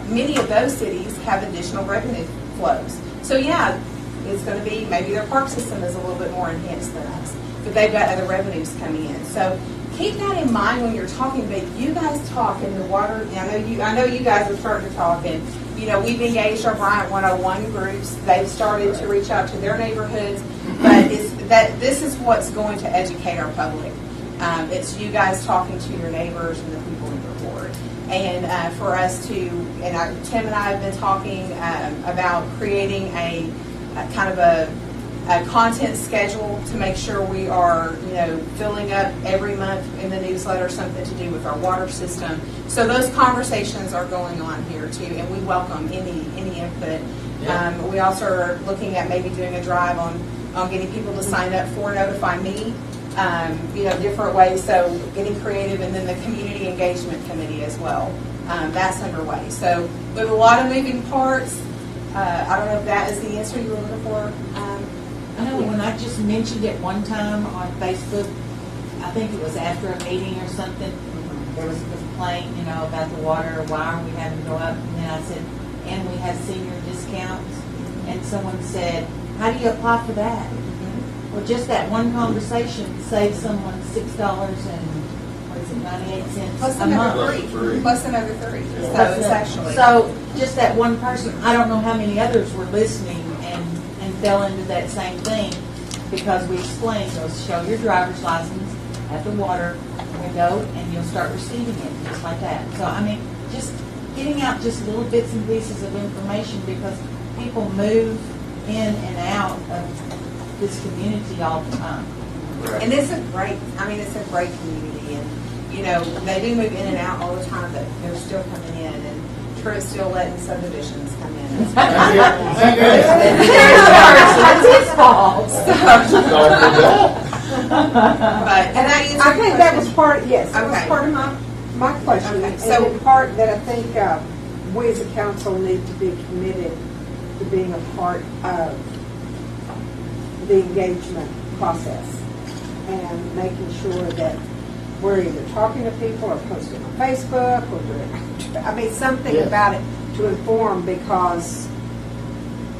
Many of those cities have additional revenue flows. So yeah, it's going to be, maybe their park system is a little bit more enhanced than us, but they've got other revenues coming in. So keep that in mind when you're talking. But you guys talk in the water. I know you guys are starting to talk, and we've engaged our Bryant 101 groups. They've started to reach out to their neighborhoods. But this is what's going to educate our public. It's you guys talking to your neighbors and the people in your ward. And for us to, Tim and I have been talking about creating a kind of a content schedule to make sure we are, filling up every month in the newsletter something to do with our water system. So those conversations are going on here too, and we welcome any input. Yeah. We also are looking at maybe doing a drive on getting people to sign up for Notify Me. Different ways, so getting creative, and then the Community Engagement Committee as well. That's underway. So we have a lot of moving parts. I don't know if that is the answer you were looking for. I know when I just mentioned it one time on Facebook, I think it was after a meeting or something, there was a complaint, about the water, why are we having to go up? And then I said, and we have senior discounts. And someone said, how do you apply for that? Well, just that one conversation saves someone $6.98 plus a month. Plus another three. So it's actually. So just that one person, I don't know how many others were listening and fell into that same thing, because we explained, show your driver's license at the water window and you'll start receiving it, just like that. So, just getting out just little bits and pieces of information, because people move in and out of this community all the time. And it's a great community, and they do move in and out all the time, but they're still coming in, and Troy's still letting subdivisions come in. That's his fault. I think that was part. Yes, that was part of my question. Okay. So the part that I think we as a council need to be committed to being a part of the engagement process and making sure that we're either talking to people or posting on Facebook or doing, something about it to inform, because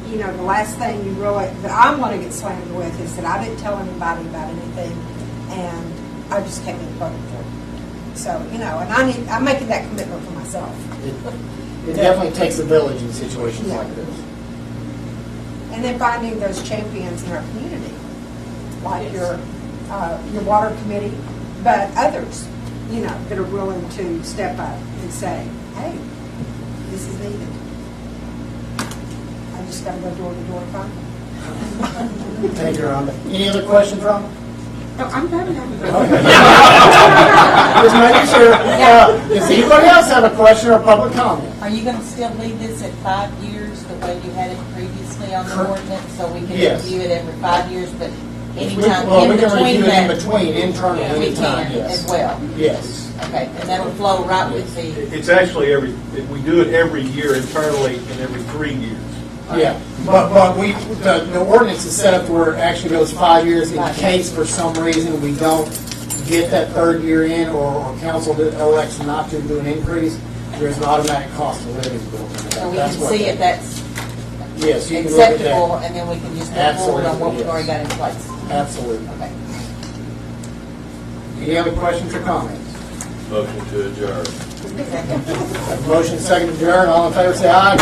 the last thing you really that I want to get slammed with is that I didn't tell anybody about anything and I just came in voted for it. So and I'm making that commitment for myself. It definitely takes a village in situations like this. And then finding those champions in our community, like your water committee, but others, that are willing to step up and say, hey, this is needed. I just got to go door to door to find them. Thank you, Rhonda. Any other questions, Rhonda? No, I'm done now. Just making sure. Does anybody else have a question or public comment? Are you going to still leave this at 5 years the way you had it previously on the ordinance, so we can review it every 5 years? But anytime Well, in we can between review it in that. between, internally, Yeah, we anytime, can yes. as well. Yes. Okay, and that'll flow right with the, It's actually we do it every year internally and every 3 years. Yeah, but the ordinance is set up to where it actually goes 5 years in case for some reason we don't get that third year in or council elects not to do an increase, there's an automatic cost of living built into that. so we That's can what see that- if that's Yes, you can look at acceptable, that. and then we can just move forward on what we've Absolutely, already got in place. Absolutely. Okay. Any other questions or comments? Motion to adjourn. Motion second to adjourn, all in favor say aye.